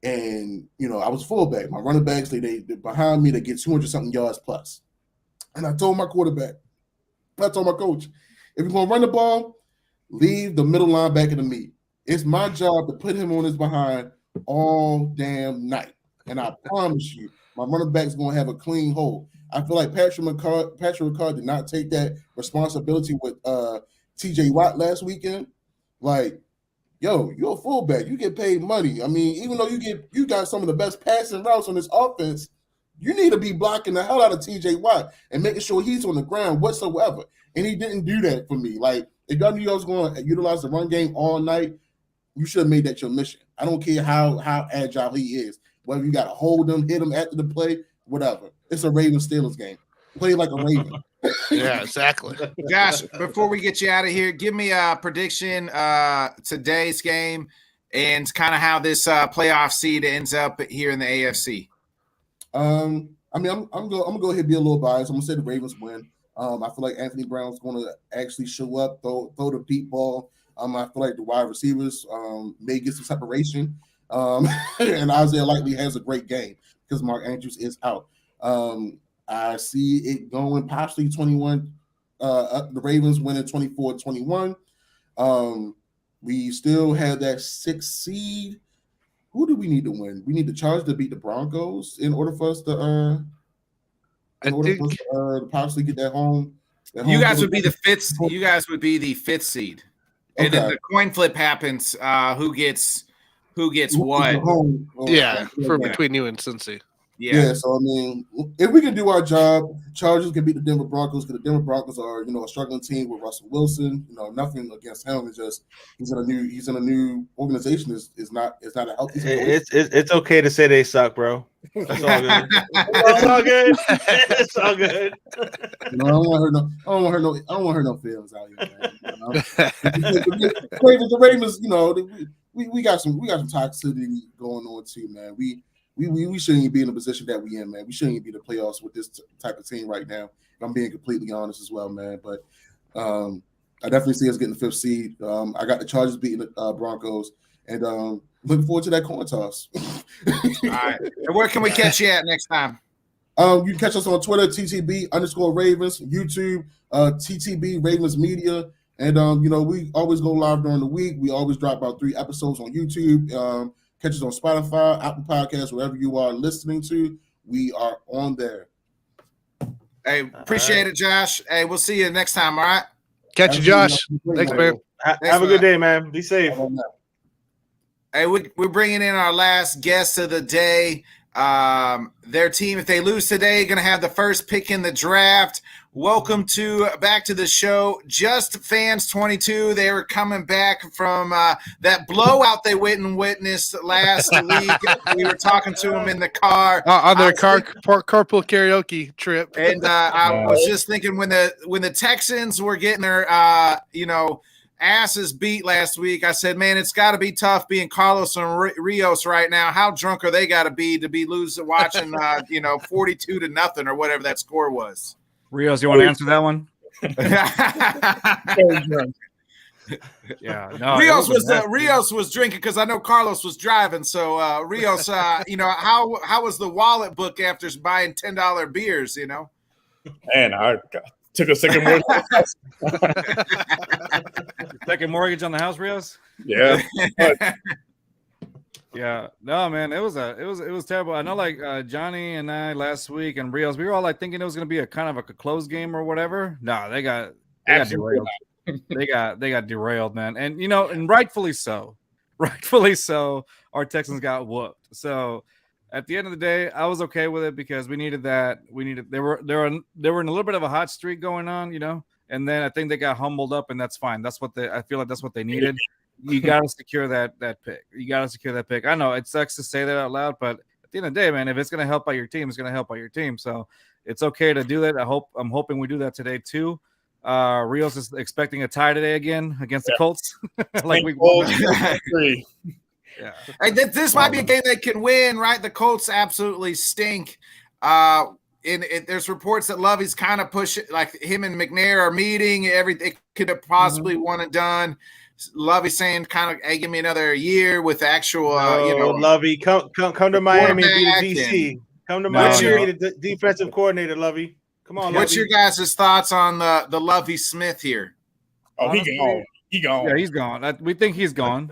and I was fullback. My running backs they behind me, they get 200-something yards plus. And I told my quarterback, I told my coach, if you're gonna run the ball, leave the middle linebacker to me. It's my job to put him on his behind all damn night. And I promise you, my running back's gonna have a clean hole. I feel like Patrick Ricard did not take that responsibility with TJ Watt last weekend. Like, yo, you're a fullback. You get paid money. I mean, even though you got some of the best passing routes on this offense, you need to be blocking the hell out of TJ Watt and making sure he's on the ground whatsoever. And he didn't do that for me. Like, if y'all knew I was going to utilize the run game all night, you should have made that your mission. I don't care how agile he is. Whether you got to hold him, hit him after the play, whatever. It's a Ravens-Steelers game. Play like a Raven. Yeah, exactly. Josh, before we get you out of here, give me a prediction today's game and kind of how this playoff seed ends up here in the AFC. I mean, I'm gonna go ahead and be a little biased. I'm gonna say the Ravens win. I feel like Anthony Brown's going to actually show up, throw the deep ball. I feel like the wide receivers may get some separation. And Isaiah Likely has a great game because Mark Andrews is out. I see it going possibly 21. The Ravens winning 24-21. We still have that 6th seed. Who do we need to win? We need the Chargers to beat the Broncos in order for us to possibly get that home. You guys would be the 5th. You guys would be the 5th seed. And then the coin flip happens. Who gets what? Between you and Cincy. Yeah. So I mean, if we can do our job, Chargers can beat the Denver Broncos because the Denver Broncos are a struggling team with Russell Wilson. Nothing against him. It's just he's in a new organization. Is not a healthy situation. It's okay to say they suck, bro. It's all good. It's all good. It's all good. I don't want to hurt no feelings out here, man. The Ravens, we got some toxicity going on too, man. We shouldn't even be in the position that we in, man. We shouldn't even be in the playoffs with this type of team right now. If I'm being completely honest as well, man. But I definitely see us getting the 5th seed. I got the Chargers beating the Broncos, and looking forward to that coin toss. All right. And where can we catch you at next time? You can catch us on Twitter, TTB_Ravens, YouTube, TTB Ravens Media. And, we always go live during the week. We always drop about 3 episodes on YouTube. Catch us on Spotify, Apple Podcasts, wherever you are listening to. We are on there. Hey, appreciate it, Josh. Hey, we'll see you next time, all right? Catch you, Josh. Thanks, man. Have a good day, man. Be safe. Hey, we're bringing in our last guest of the day. Their team, if they lose today, going to have the first pick in the draft. Welcome back to the show, Just Fans 22. They were coming back from that blowout they went and witnessed last week. We were talking to them in the car on their carpool karaoke trip. And I was just thinking when the Texans were getting their asses beat last week, I said, man, it's got to be tough being Carlos and Rios right now. How drunk are they got to be losing, watching 42-0 or whatever that score was? Rios, you want to answer that one? Yeah, no. Rios was drinking because I know Carlos was driving. So Rios, how was the wallet book after buying $10 beers? Man, I took a second mortgage. Second mortgage on the house, Rios? Yeah. Yeah, no, man, it was terrible. I know, like Johnny and I last week and Rios, we were all like thinking it was going to be a kind of a close game or whatever. No, they got derailed. they got derailed, man, and and rightfully so. Rightfully so. Our Texans got whooped. So at the end of the day, I was okay with it because we needed that. They were in a little bit of a hot streak going on, and then I think they got humbled up, and that's fine. I feel like that's what they needed. You got to secure that pick. You got to secure that pick. I know it sucks to say that out loud, but at the end of the day, man, if it's going to help out your team, it's going to help out your team. So it's okay to do that. I'm hoping we do that today too. Rios is expecting a tie today again against the Colts. Like we. Yeah. Hey, this might be a game they can win, right? The Colts absolutely stink. There's reports that Lovey's kind of pushing, like him and McNair are meeting. Everything could have possibly one and done. Lovey saying, kind of, hey, give me another year with actual, Lovey, come to Miami and be the DC. Come to Miami and be the defensive coordinator, Lovey. Come on, what's Lovey. your guys' thoughts on the Lovey Smith here? Oh, he gone. Yeah, he's gone. We think he's gone.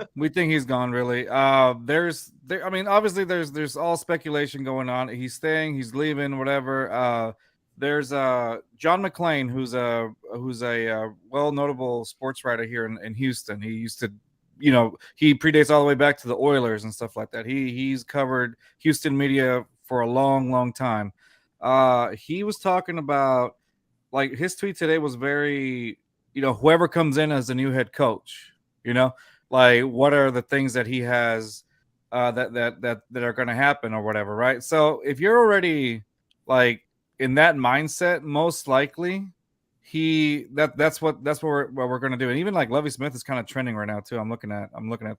Really. Obviously there's all speculation going on. He's staying, he's leaving, whatever. There's John McClain, who's a well notable sports writer here in Houston. He used to, he predates all the way back to the Oilers and stuff like that. He's covered Houston media for a long, long time. He was talking about, like, his tweet today was very, whoever comes in as the new head coach, like what are the things that he has that are going to happen or whatever, right? So if you're already like in that mindset, most likely that's what we're going to do. And even like Lovie Smith is kind of trending right now too. I'm looking at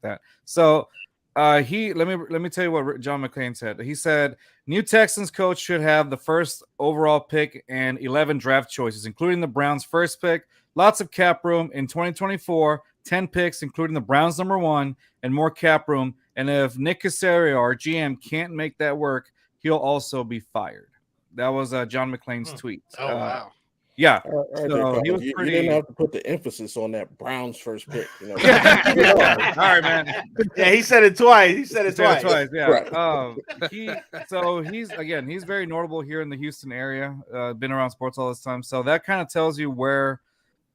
that. So let me tell you what John McClain said. He said new Texans coach should have the first overall pick and 11 draft choices, including the Browns' first pick. Lots of cap room in 2024, 10 picks, including the Browns number 1, and more cap room. And if Nick Caserio, our GM, can't make that work, he'll also be fired. That was John McClain's tweet. Oh, wow. Yeah. So he was you didn't have to put the emphasis on that Browns first pick. All right, man. Yeah, he said it twice. Yeah. Right. He's very notable here in the Houston area. Been around sports all this time. So that kind of tells you where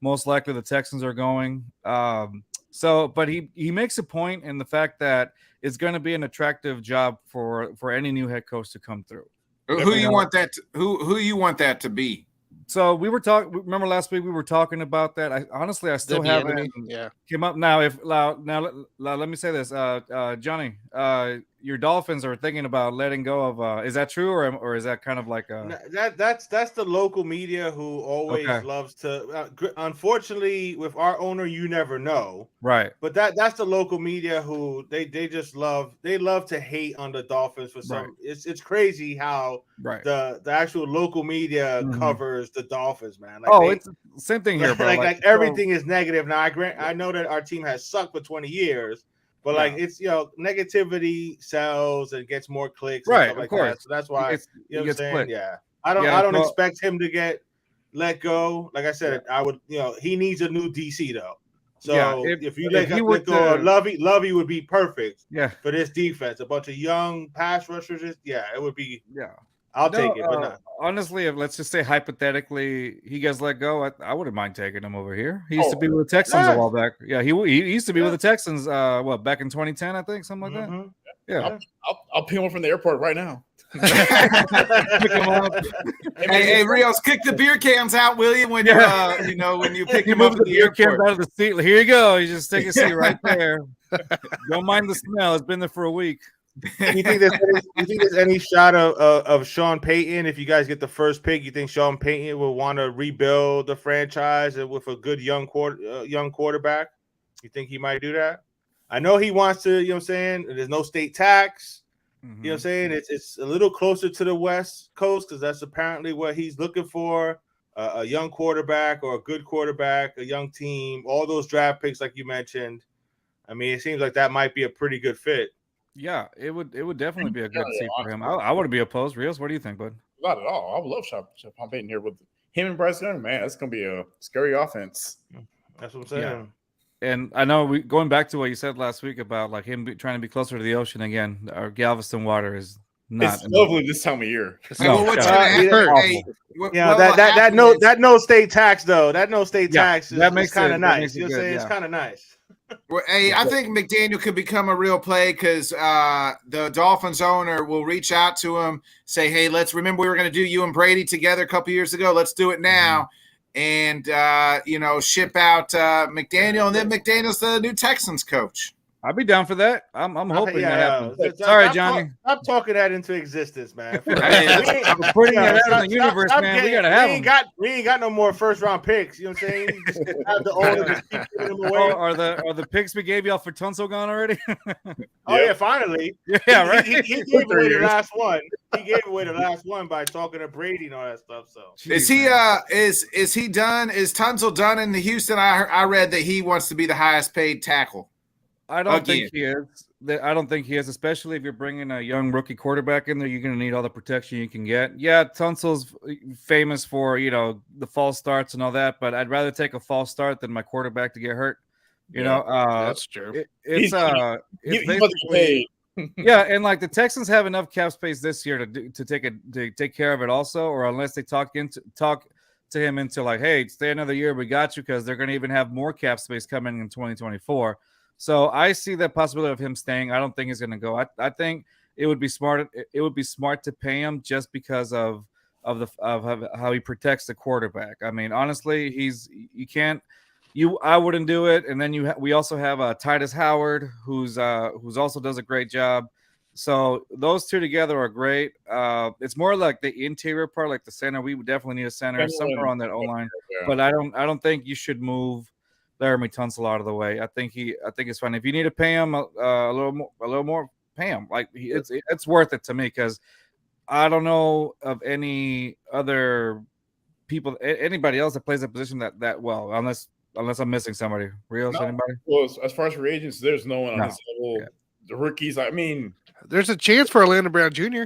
most likely the Texans are going. But he makes a point in the fact that it's going to be an attractive job for any new head coach to come through. Who you want that to be? So we were talking. Remember last week we were talking about that. I still haven't came up now. Let me say this, Johnny. Your Dolphins are thinking about letting go of. Is that true, or is that kind of like that's the local media who always loves to. Unfortunately, with our owner, you never know. Right. But that's the local media who they just love. They love to hate on the Dolphins for some. Right. It's crazy how the actual local media covers the Dolphins, man. Like it's the same thing here, bro. Like everything is negative. Now I know that our team has sucked for 20 years. But it's negativity sells and gets more clicks, and stuff like that. So that's why you know what I'm saying. Clicked. Yeah, I don't expect him to get let go. Like I said, I would he needs a new DC though. So if you let go of Lovey would be perfect. Yeah. For this defense, a bunch of young pass rushers. It would be. Yeah. I'll take it, but not. Honestly, if let's just say hypothetically he gets let go, I wouldn't mind taking him over here. He used to be with the Texans a while back. Yeah, he used to be with the Texans. Back in 2010, I think, something like that. Yeah, I'll peel him from the airport right now. Pick him up. Hey, Rios, kick the beer cans out, will you? When you when you pick him up at the beer cans out of the seat. Here you go. You just take a seat right there. Don't mind the smell. It's been there for a week. Do you think there's any shot of Sean Payton? If you guys get the first pick, you think Sean Payton will want to rebuild the franchise with a good young quarterback? You think he might do that? I know he wants to. You know what I'm saying? There's no state tax. You know what I'm saying? It's a little closer to the West Coast because that's apparently what he's looking for. A young quarterback or a good quarterback, a young team. All those draft picks, like you mentioned. I mean, it seems like that might be a pretty good fit. Yeah, it would definitely be a good seat for him. I wouldn't be opposed. Rios, what do you think, bud? Not at all. I would love Sean Payton here with him and Bryce Young. Man, that's gonna be a scary offense. That's what I'm saying. and I know going back to what you said last week about like him trying to be closer to the ocean again. Our Galveston water is not. It's lovely this time of year. Well, what's gonna happen? Hey, that no state tax though. That no state tax is kind of nice. You know what I'm saying? It's kind of nice. Well, hey, I think McDaniel could become a real play because the Dolphins owner will reach out to him, say, "Hey, let's remember we were going to do you and Brady together a couple years ago. Let's do it now." And ship out McDaniel, and then McDaniel's the new Texans coach. I'd be down for that. I'm hoping that happens. Sorry, Johnny. Stop talking that into existence, man. I'm putting it out in the universe, man. We gotta have them. We ain't got no more first round picks. You know what I'm saying? You just have the owner just keep giving them away. Are the picks we gave y'all for Tunsil gone already? Yeah, finally. Yeah, right. He gave away the last one. He gave away the last one by talking to Brady and all that stuff. So is he is he done? Is Tunsil done in the Houston? I read that he wants to be the highest paid tackle. I don't think he is. I don't think he is, especially if you're bringing a young rookie quarterback in there. You're going to need all the protection you can get. Yeah, Tunsil's famous for the false starts and all that, but I'd rather take a false start than my quarterback to get hurt. That's true. It's basically yeah, and like the Texans have enough cap space this year to take care of it also, or unless they talk to him into like, hey, stay another year, we got you, because they're going to even have more cap space coming in 2024. So I see the possibility of him staying. I don't think he's going to go. I think it would be smart. It would be smart to pay him just because of how he protects the quarterback. I mean, honestly, I wouldn't do it. And then we also have Titus Howard, who's also does a great job. So those two together are great. It's more like the interior part, like the center. We would definitely need a center somewhere on that O line. Yeah. But I don't think you should move Laramie Tunsil out of the way. I think it's fine. If you need to pay him a little more, pay him. Like it's worth it to me, because I don't know of any other anybody else that plays a position that well, unless I'm missing somebody. Rios, anybody? Well, as far as free agents, there's no one on this level. Yeah. The rookies, I mean, there's a chance for Orlando Brown Jr.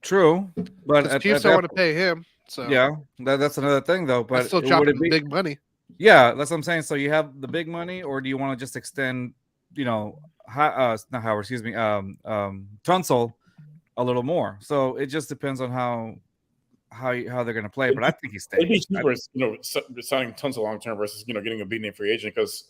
True, but the Chiefs don't want to pay him. So yeah, that's another thing though. But still dropping big money. Yeah, that's what I'm saying. So you have the big money, or do you want to just extend, not Howard, excuse me, Tunsil a little more? So it just depends on how they're going to play. But I think he's staying. It'd be cheaper, signing Tunsil long term versus getting a big name free agent, because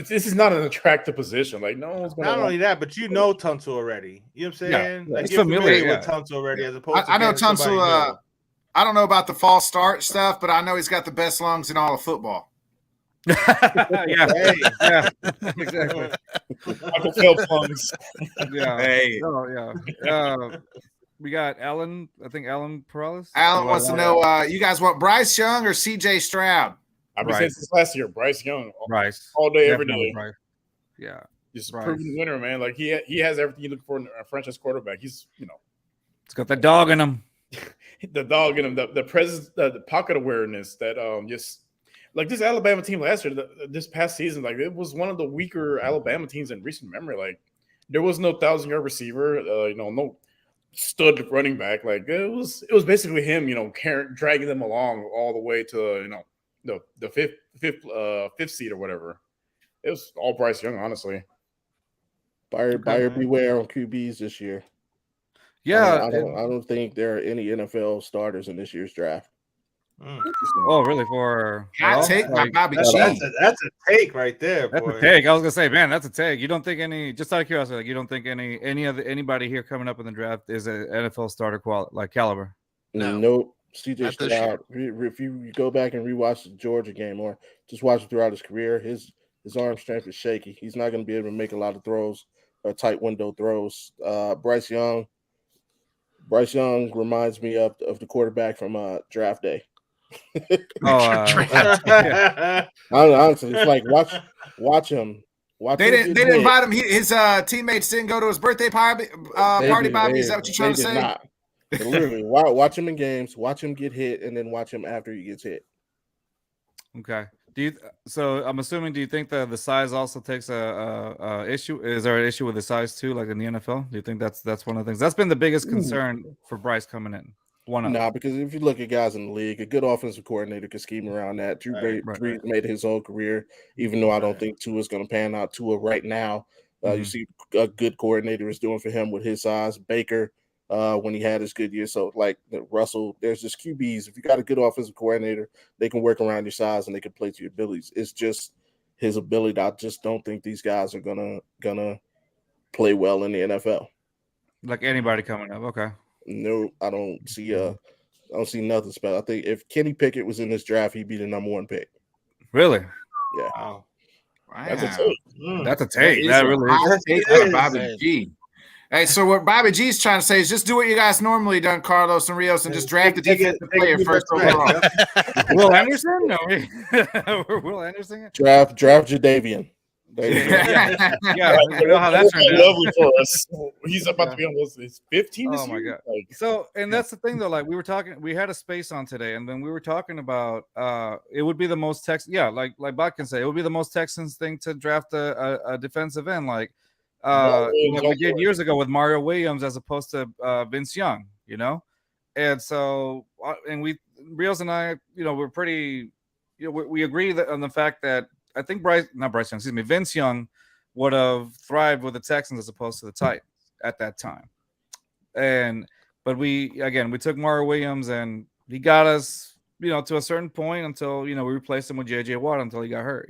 this is not an attractive position. Like no one's going to. Not only that, but Tunsil already. You know what I'm saying? Yeah, like you're familiar with Tunsil already, as opposed to I know Tunsil. I don't know about the false start stuff, but I know he's got the best lungs in all of football. Yeah, exactly. Michael Phelps lungs. Yeah. Hey. Oh, yeah. We got Alan. I think Alan Perales. Alan wants to know. You guys want Bryce Young or C.J. Stroud? I've been saying since last year, Bryce Young. Bryce. All day, every day. Bryce. Yeah. Just a proven winner, man. Like he has everything you look for in a franchise quarterback. He's it's got the dog in him. The dog in him, the presence, the pocket awareness that just like this Alabama team last year, this past season, like it was one of the weaker Alabama teams in recent memory. Like there was no 1,000-yard receiver, no stud running back. Like it was basically him, dragging them along all the way to the fifth seed or whatever. It was all Bryce Young, honestly. Buyer beware on QBs this year. Yeah, I don't think there are any NFL starters in this year's draft. Oh, really? For I take my Bobby G. That's a take right there, boy. That's a take. I was gonna say, man, that's a take. You don't think just out of curiosity, like you don't think anybody here coming up in the draft is an NFL starter caliber? No. Nope. CJ Stroud. If you go back and rewatch the Georgia game, or just watch it throughout his career, his arm strength is shaky. He's not going to be able to make a lot of throws, tight window throws. Bryce Young reminds me of the quarterback from draft day. Honestly, it's like watch him. They didn't invite him. His teammates didn't go to his birthday party. Bobby, is that what you're trying to say? Not. Literally, watch him in games. Watch him get hit, and then watch him after he gets hit. Okay. So I'm assuming. Do you think the size also takes a issue? Is there an issue with the size too, like in the NFL? Do you think that's one of the things that's been the biggest concern for Bryce coming in? One of. Nah, because if you look at guys in the league, a good offensive coordinator can scheme around that. Drew Brees made his whole career, even though I don't think Tua is going to pan out. Tua right now, you see a good coordinator is doing for him with his size. Baker, when he had his good year. So, like Russell, there's just QBs. If you got a good offensive coordinator, they can work around your size and they can play to your abilities. It's just his ability. I just don't think these guys are gonna play well in the NFL. Like anybody coming up. Okay. No, I don't see nothing special. I think if Kenny Pickett was in this draft, he'd be the number 1 pick. Really? Yeah. Wow. That's a take. That's a take. That really is. Take out of Bobby G. Hey, so what Bobby G's trying to say is just do what you guys normally done, Carlos and Rios, and just draft the defensive player first overall. Will Anderson? No. Will Anderson? Draft Jadavian. Yeah. You know how that turned out. Lovely for us. He's about to be on his 15 this Oh my year. god! So, and that's the thing though. Like we had a space on today, and then we were talking about it would be the most like Bot can say, it would be the most Texans thing to draft a defensive end, like we did years ago with Mario Williams as opposed to Vince Young, and so and Rios and I, we're pretty, we agree that on the fact that I think Vince Young would have thrived with the Texans as opposed to the Titans at that time. But we took Mario Williams and he got us, to a certain point until, we replaced him with JJ Watt until he got hurt,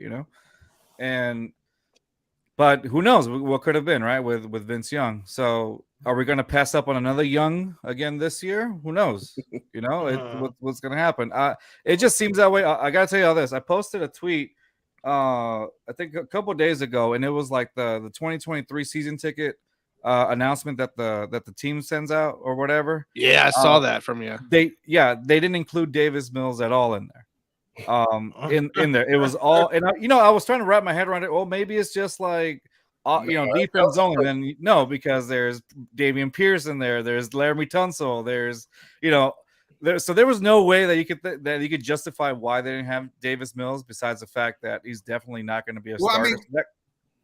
but who knows what could have been, right, with Vince Young. So are we going to pass up on another Young again this year? Who knows? What's going to happen? It just seems that way. I got to tell you all this. I posted a tweet I think a couple of days ago, and it was like the 2023 season ticket announcement that the team sends out or whatever. Yeah, I saw that from you. They didn't include Davis Mills at all in there. In there, it was all, and I was trying to wrap my head around it. Well, maybe it's just like defense only. Then no, because there's Dameon Pierce in there. There's Laramie Tunsil. There's so there was no way that you could justify why they didn't have Davis Mills besides the fact that he's definitely not going to be a starter.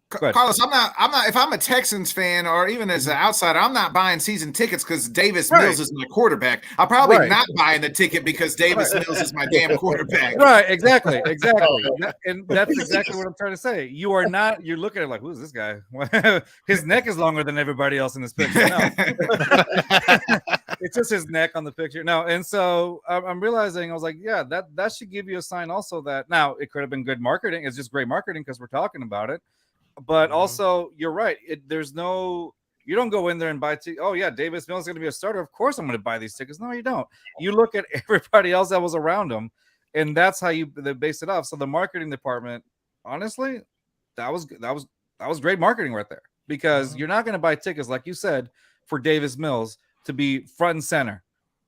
Carlos, I'm not. If I'm a Texans fan or even as an outsider, I'm not buying season tickets because Davis Mills is my quarterback. I'm probably not buying the ticket because Davis Mills is my damn quarterback. Right? Exactly. And that's exactly what I'm trying to say. You are not. You're looking at it like, who's this guy? His neck is longer than everybody else in this picture. No. It's just his neck on the picture. No, and so I'm realizing, I was like, yeah, that should give you a sign also that now it could have been good marketing. It's just great marketing because we're talking about it. But also, you're right. You don't go in there and buy tickets. Oh, yeah, Davis Mills is going to be a starter. Of course I'm going to buy these tickets. No, you don't. You look at everybody else that was around him, and that's how they based it off. So the marketing department, honestly, that was great marketing right there because you're not going to buy tickets, like you said, for Davis Mills to be front and center,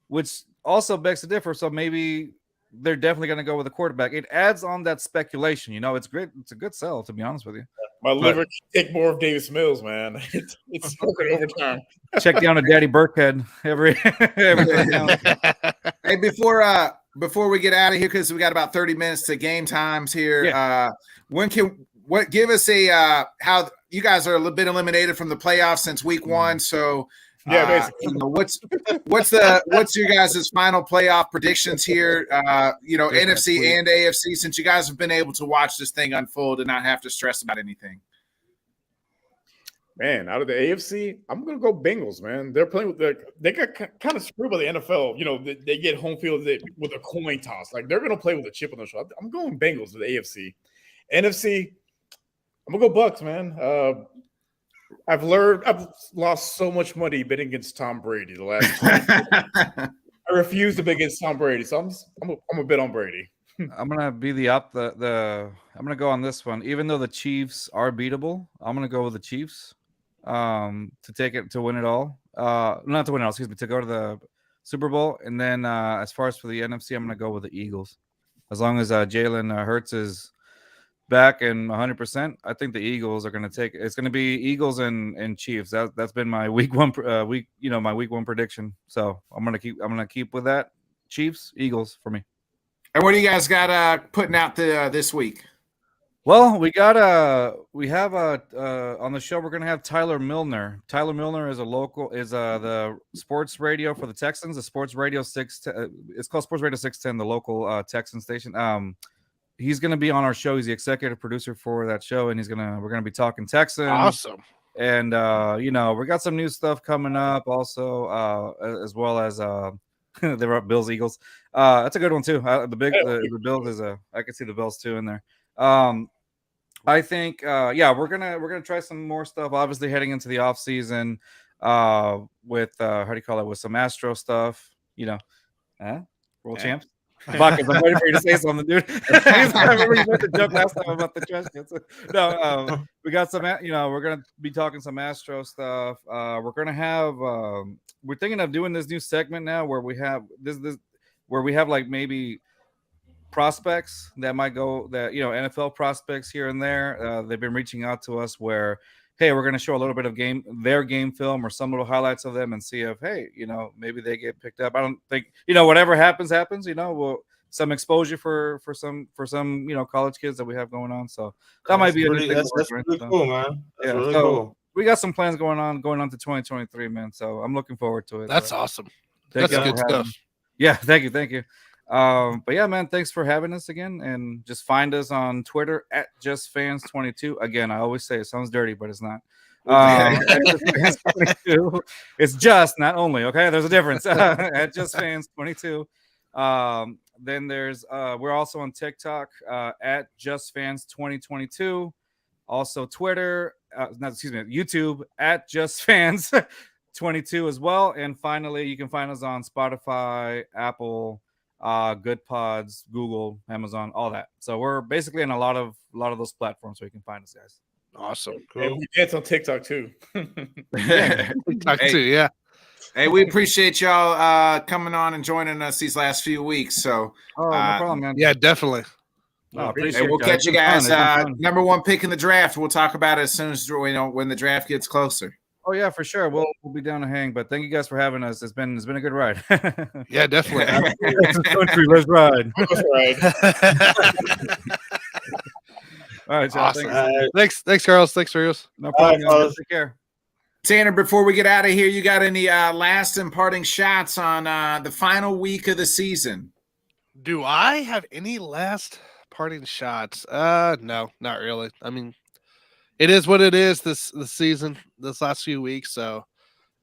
which also begs to differ. So maybe they're definitely going to go with a quarterback. It adds on that speculation. It's great. It's a good sell, to be honest with you. My liver can take more of Davis Mills, man. It's working overtime. Check down to Daddy Burkhead every time. Hey, before we get out of here, because we got about 30 minutes to game times here. Yeah. Give us how you guys are a little bit eliminated from the playoffs since week 1. So basically. what's your guys' final playoff predictions here? NFC and AFC, since you guys have been able to watch this thing unfold and not have to stress about anything. Man, out of the AFC, I'm gonna go Bengals, man. They're playing with they got kind of screwed by the NFL. They get home field with a coin toss. Like they're gonna play with a chip on their shoulder. I'm going Bengals to the AFC. NFC, I'm gonna go Bucks, man. I've lost so much money betting against Tom Brady the last time. I refuse to bet against Tom Brady, so I'm a bet on Brady. I'm gonna be I'm gonna go on this one. Even though the Chiefs are beatable, I'm gonna go with the Chiefs to win it all. Not to win it all, excuse me, to go to the Super Bowl. And then as far as for the NFC, I'm gonna go with the Eagles. As long as Jalen Hurts is back and 100%, I think the Eagles are going to take. It's going to be Eagles and Chiefs. That's been my week one prediction. So I'm gonna keep with that. Chiefs, Eagles for me. And what do you guys got putting out this week? Well, we have on the show. We're gonna have Tyler Milner. Tyler Milner is the sports radio for the Texans. The Sports Radio 610. It's called Sports Radio 610, the local Texan station. He's gonna be on our show. He's the executive producer for that show, and we're gonna be talking Texans. Awesome. And we got some new stuff coming up also, as well as they were up Bills Eagles. That's a good one too. The Bills is I can see the Bills too in there. I think we're gonna try some more stuff. Obviously, heading into the off season, with with some Astro stuff. World champs. Buckets, I'm waiting for you to say something, dude. I remember you made the joke last time about the trash cans. No, we got some. We're gonna be talking some Astro stuff. We're gonna have. We're thinking of doing this new segment now where we have where we have like maybe prospects that might go NFL prospects here and there. They've been reaching out to us where, hey, we're going to show a little bit of their game film or some little highlights of them and see if, hey, maybe they get picked up. I don't think, whatever happens, some exposure for some college kids that we have going on. So that might be that's really cool, man. That's really cool. We got some plans going on to 2023, man. So I'm looking forward to it. That's awesome. That's good stuff. Yeah, thank you. But yeah, man, thanks for having us again. And just find us on Twitter at JustFans22. Again, I always say it sounds dirty, but it's not. It's just, not only. Okay, there's a difference. At JustFans22. Then there's we're also on TikTok at JustFans2022. Also Twitter, YouTube at JustFans22 as well. And finally, you can find us on Spotify, Apple, Good Pods, Google, Amazon, all that. So we're basically in a lot of those platforms where you can find us, guys. Awesome. Cool. And we dance on TikTok too. TikTok too, yeah. Hey, we appreciate y'all coming on and joining us these last few weeks. So no problem, man. Yeah, definitely. We'll catch you guys. Number one pick in the draft. We'll talk about it as soon as when the draft gets closer. Oh yeah, for sure. We'll be down to hang. But thank you guys for having us. It's been a good ride. Yeah, definitely. Country, let's ride. All right, awesome. Thanks, Carlos. Thanks, Rios. No problem. Take care. Tanner, before we get out of here, you got any last and parting shots on the final week of the season? Do I have any last parting shots? No, not really. I mean, it is what it is this season, this last few weeks. So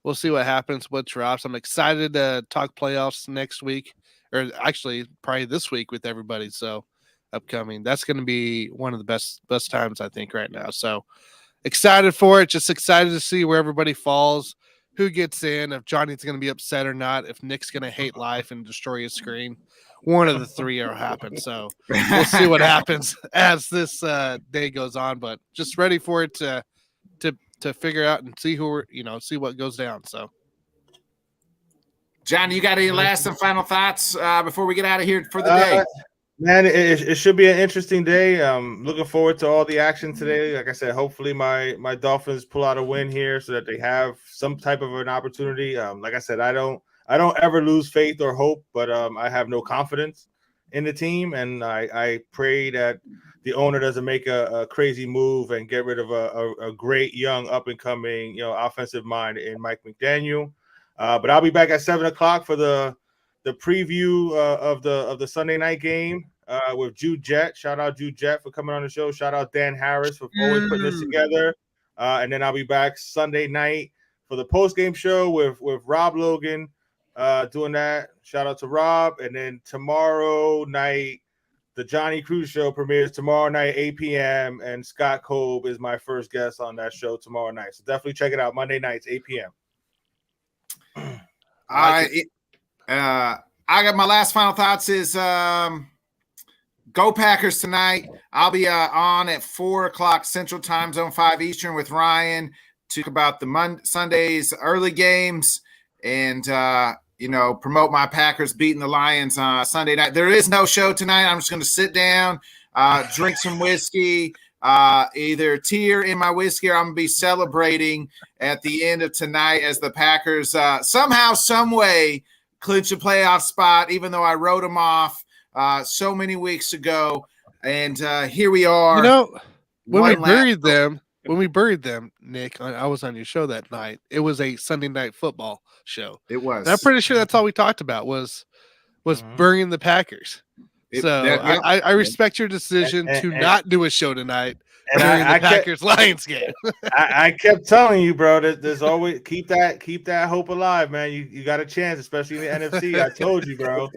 we'll see what happens, what drops. I'm excited to talk playoffs next week, or actually probably this week with everybody. So upcoming, that's going to be one of the best times I think right now. So excited for it. Just excited to see where everybody falls, who gets in, if Johnny's going to be upset or not, if Nick's going to hate life and destroy his screen. One of the three will happen. So we'll see what happens as this day goes on. But just ready for it to figure out and see see what goes down. So, John, you got any last and final thoughts before we get out of here for the day? Man, it should be an interesting day. Looking forward to all the action today. Like I said, hopefully my Dolphins pull out a win here so that they have some type of an opportunity. Like I said, I don't ever lose faith or hope, but I have no confidence in the team, and I pray that the owner doesn't make a crazy move and get rid of a great young up and coming offensive mind in Mike McDaniel. But I'll be back at 7:00 for the preview of the Sunday night game with Jude Jett. Shout out Jude Jett for coming on the show. Shout out Dan Harris for always putting this together. And then I'll be back Sunday night for the post game show with Rob Logan. Doing that. Shout out to Rob. And then tomorrow night, the Johnny Cruz show premieres tomorrow night, 8 p.m. And Scott Kolb is my first guest on that show tomorrow night. So definitely check it out. Monday nights, 8 p.m. I got my last final thoughts is go Packers tonight. I'll be on at 4:00 Central Time Zone, 5 Eastern with Ryan to talk about the Sunday's early games and promote my Packers beating the Lions Sunday night. There is no show tonight. I'm just going to sit down, drink some whiskey, either tear in my whiskey or I'm going to be celebrating at the end of tonight as the Packers somehow, some way clinch a playoff spot, even though I wrote them off so many weeks ago. And here we are. You know, when we One last- buried them, Nick, I was on your show that night. It was a Sunday night football show. It was. And I'm pretty sure that's all we talked about was burying the Packers. I respect your decision to not do a show tonight and during I the Packers Lions game. I kept telling you, bro, that there's always keep that hope alive, man. You got a chance, especially in the NFC. I told you, bro.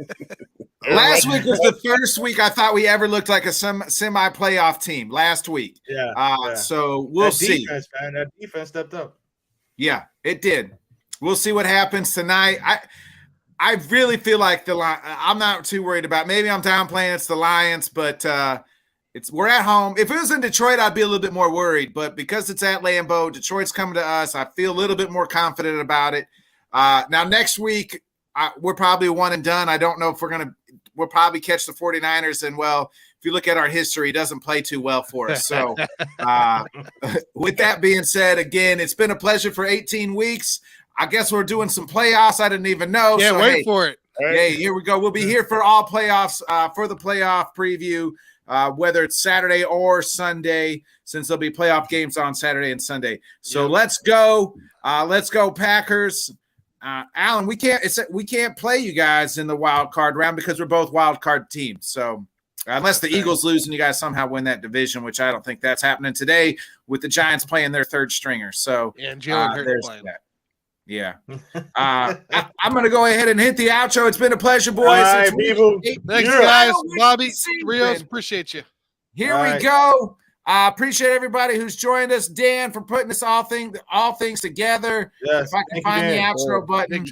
Last week was the first week I thought we ever looked like a semi-playoff team. Last week, so we'll see. Defense, man, that defense stepped up. Yeah, it did. We'll see what happens tonight. I really feel like I'm not too worried about. Maybe I'm downplaying it's the Lions, but we're at home. If it was in Detroit, I'd be a little bit more worried. But because it's at Lambeau, Detroit's coming to us. I feel a little bit more confident about it. Now next week, we're probably one and done. I don't know if we'll probably catch the 49ers. And well, if you look at our history, it doesn't play too well for us. So with that being said, again, it's been a pleasure for 18 weeks. I guess we're doing some playoffs. I didn't even know. Yeah, wait for it. Hey, here we go. We'll be here for all playoffs for the playoff preview, whether it's Saturday or Sunday, since there'll be playoff games on Saturday and Sunday. So let's go. Let's go Packers. Alan, we can't play you guys in the wild card round because we're both wild card teams. So unless the Eagles lose and you guys somehow win that division, which I don't think that's happening today with the Giants playing their third stringer. So and Jalen Hurts playing. That. Yeah. I'm going to go ahead and hit the outro. It's been a pleasure, boys. Right, thanks, guys. Bobby, Rios, appreciate you. Here we go. I appreciate everybody who's joined us. Dan, for putting this all things together. Yes, if I can find the outro button.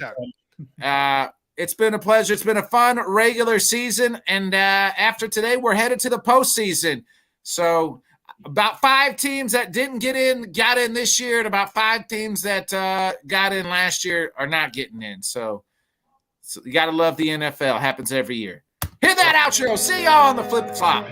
It's been a pleasure. It's been a fun regular season. And after today, we're headed to the postseason. So about 5 teams that didn't get in got in this year, and about 5 teams that got in last year are not getting in. So you got to love the NFL. It happens every year. Hit that outro. See y'all on the flip flop.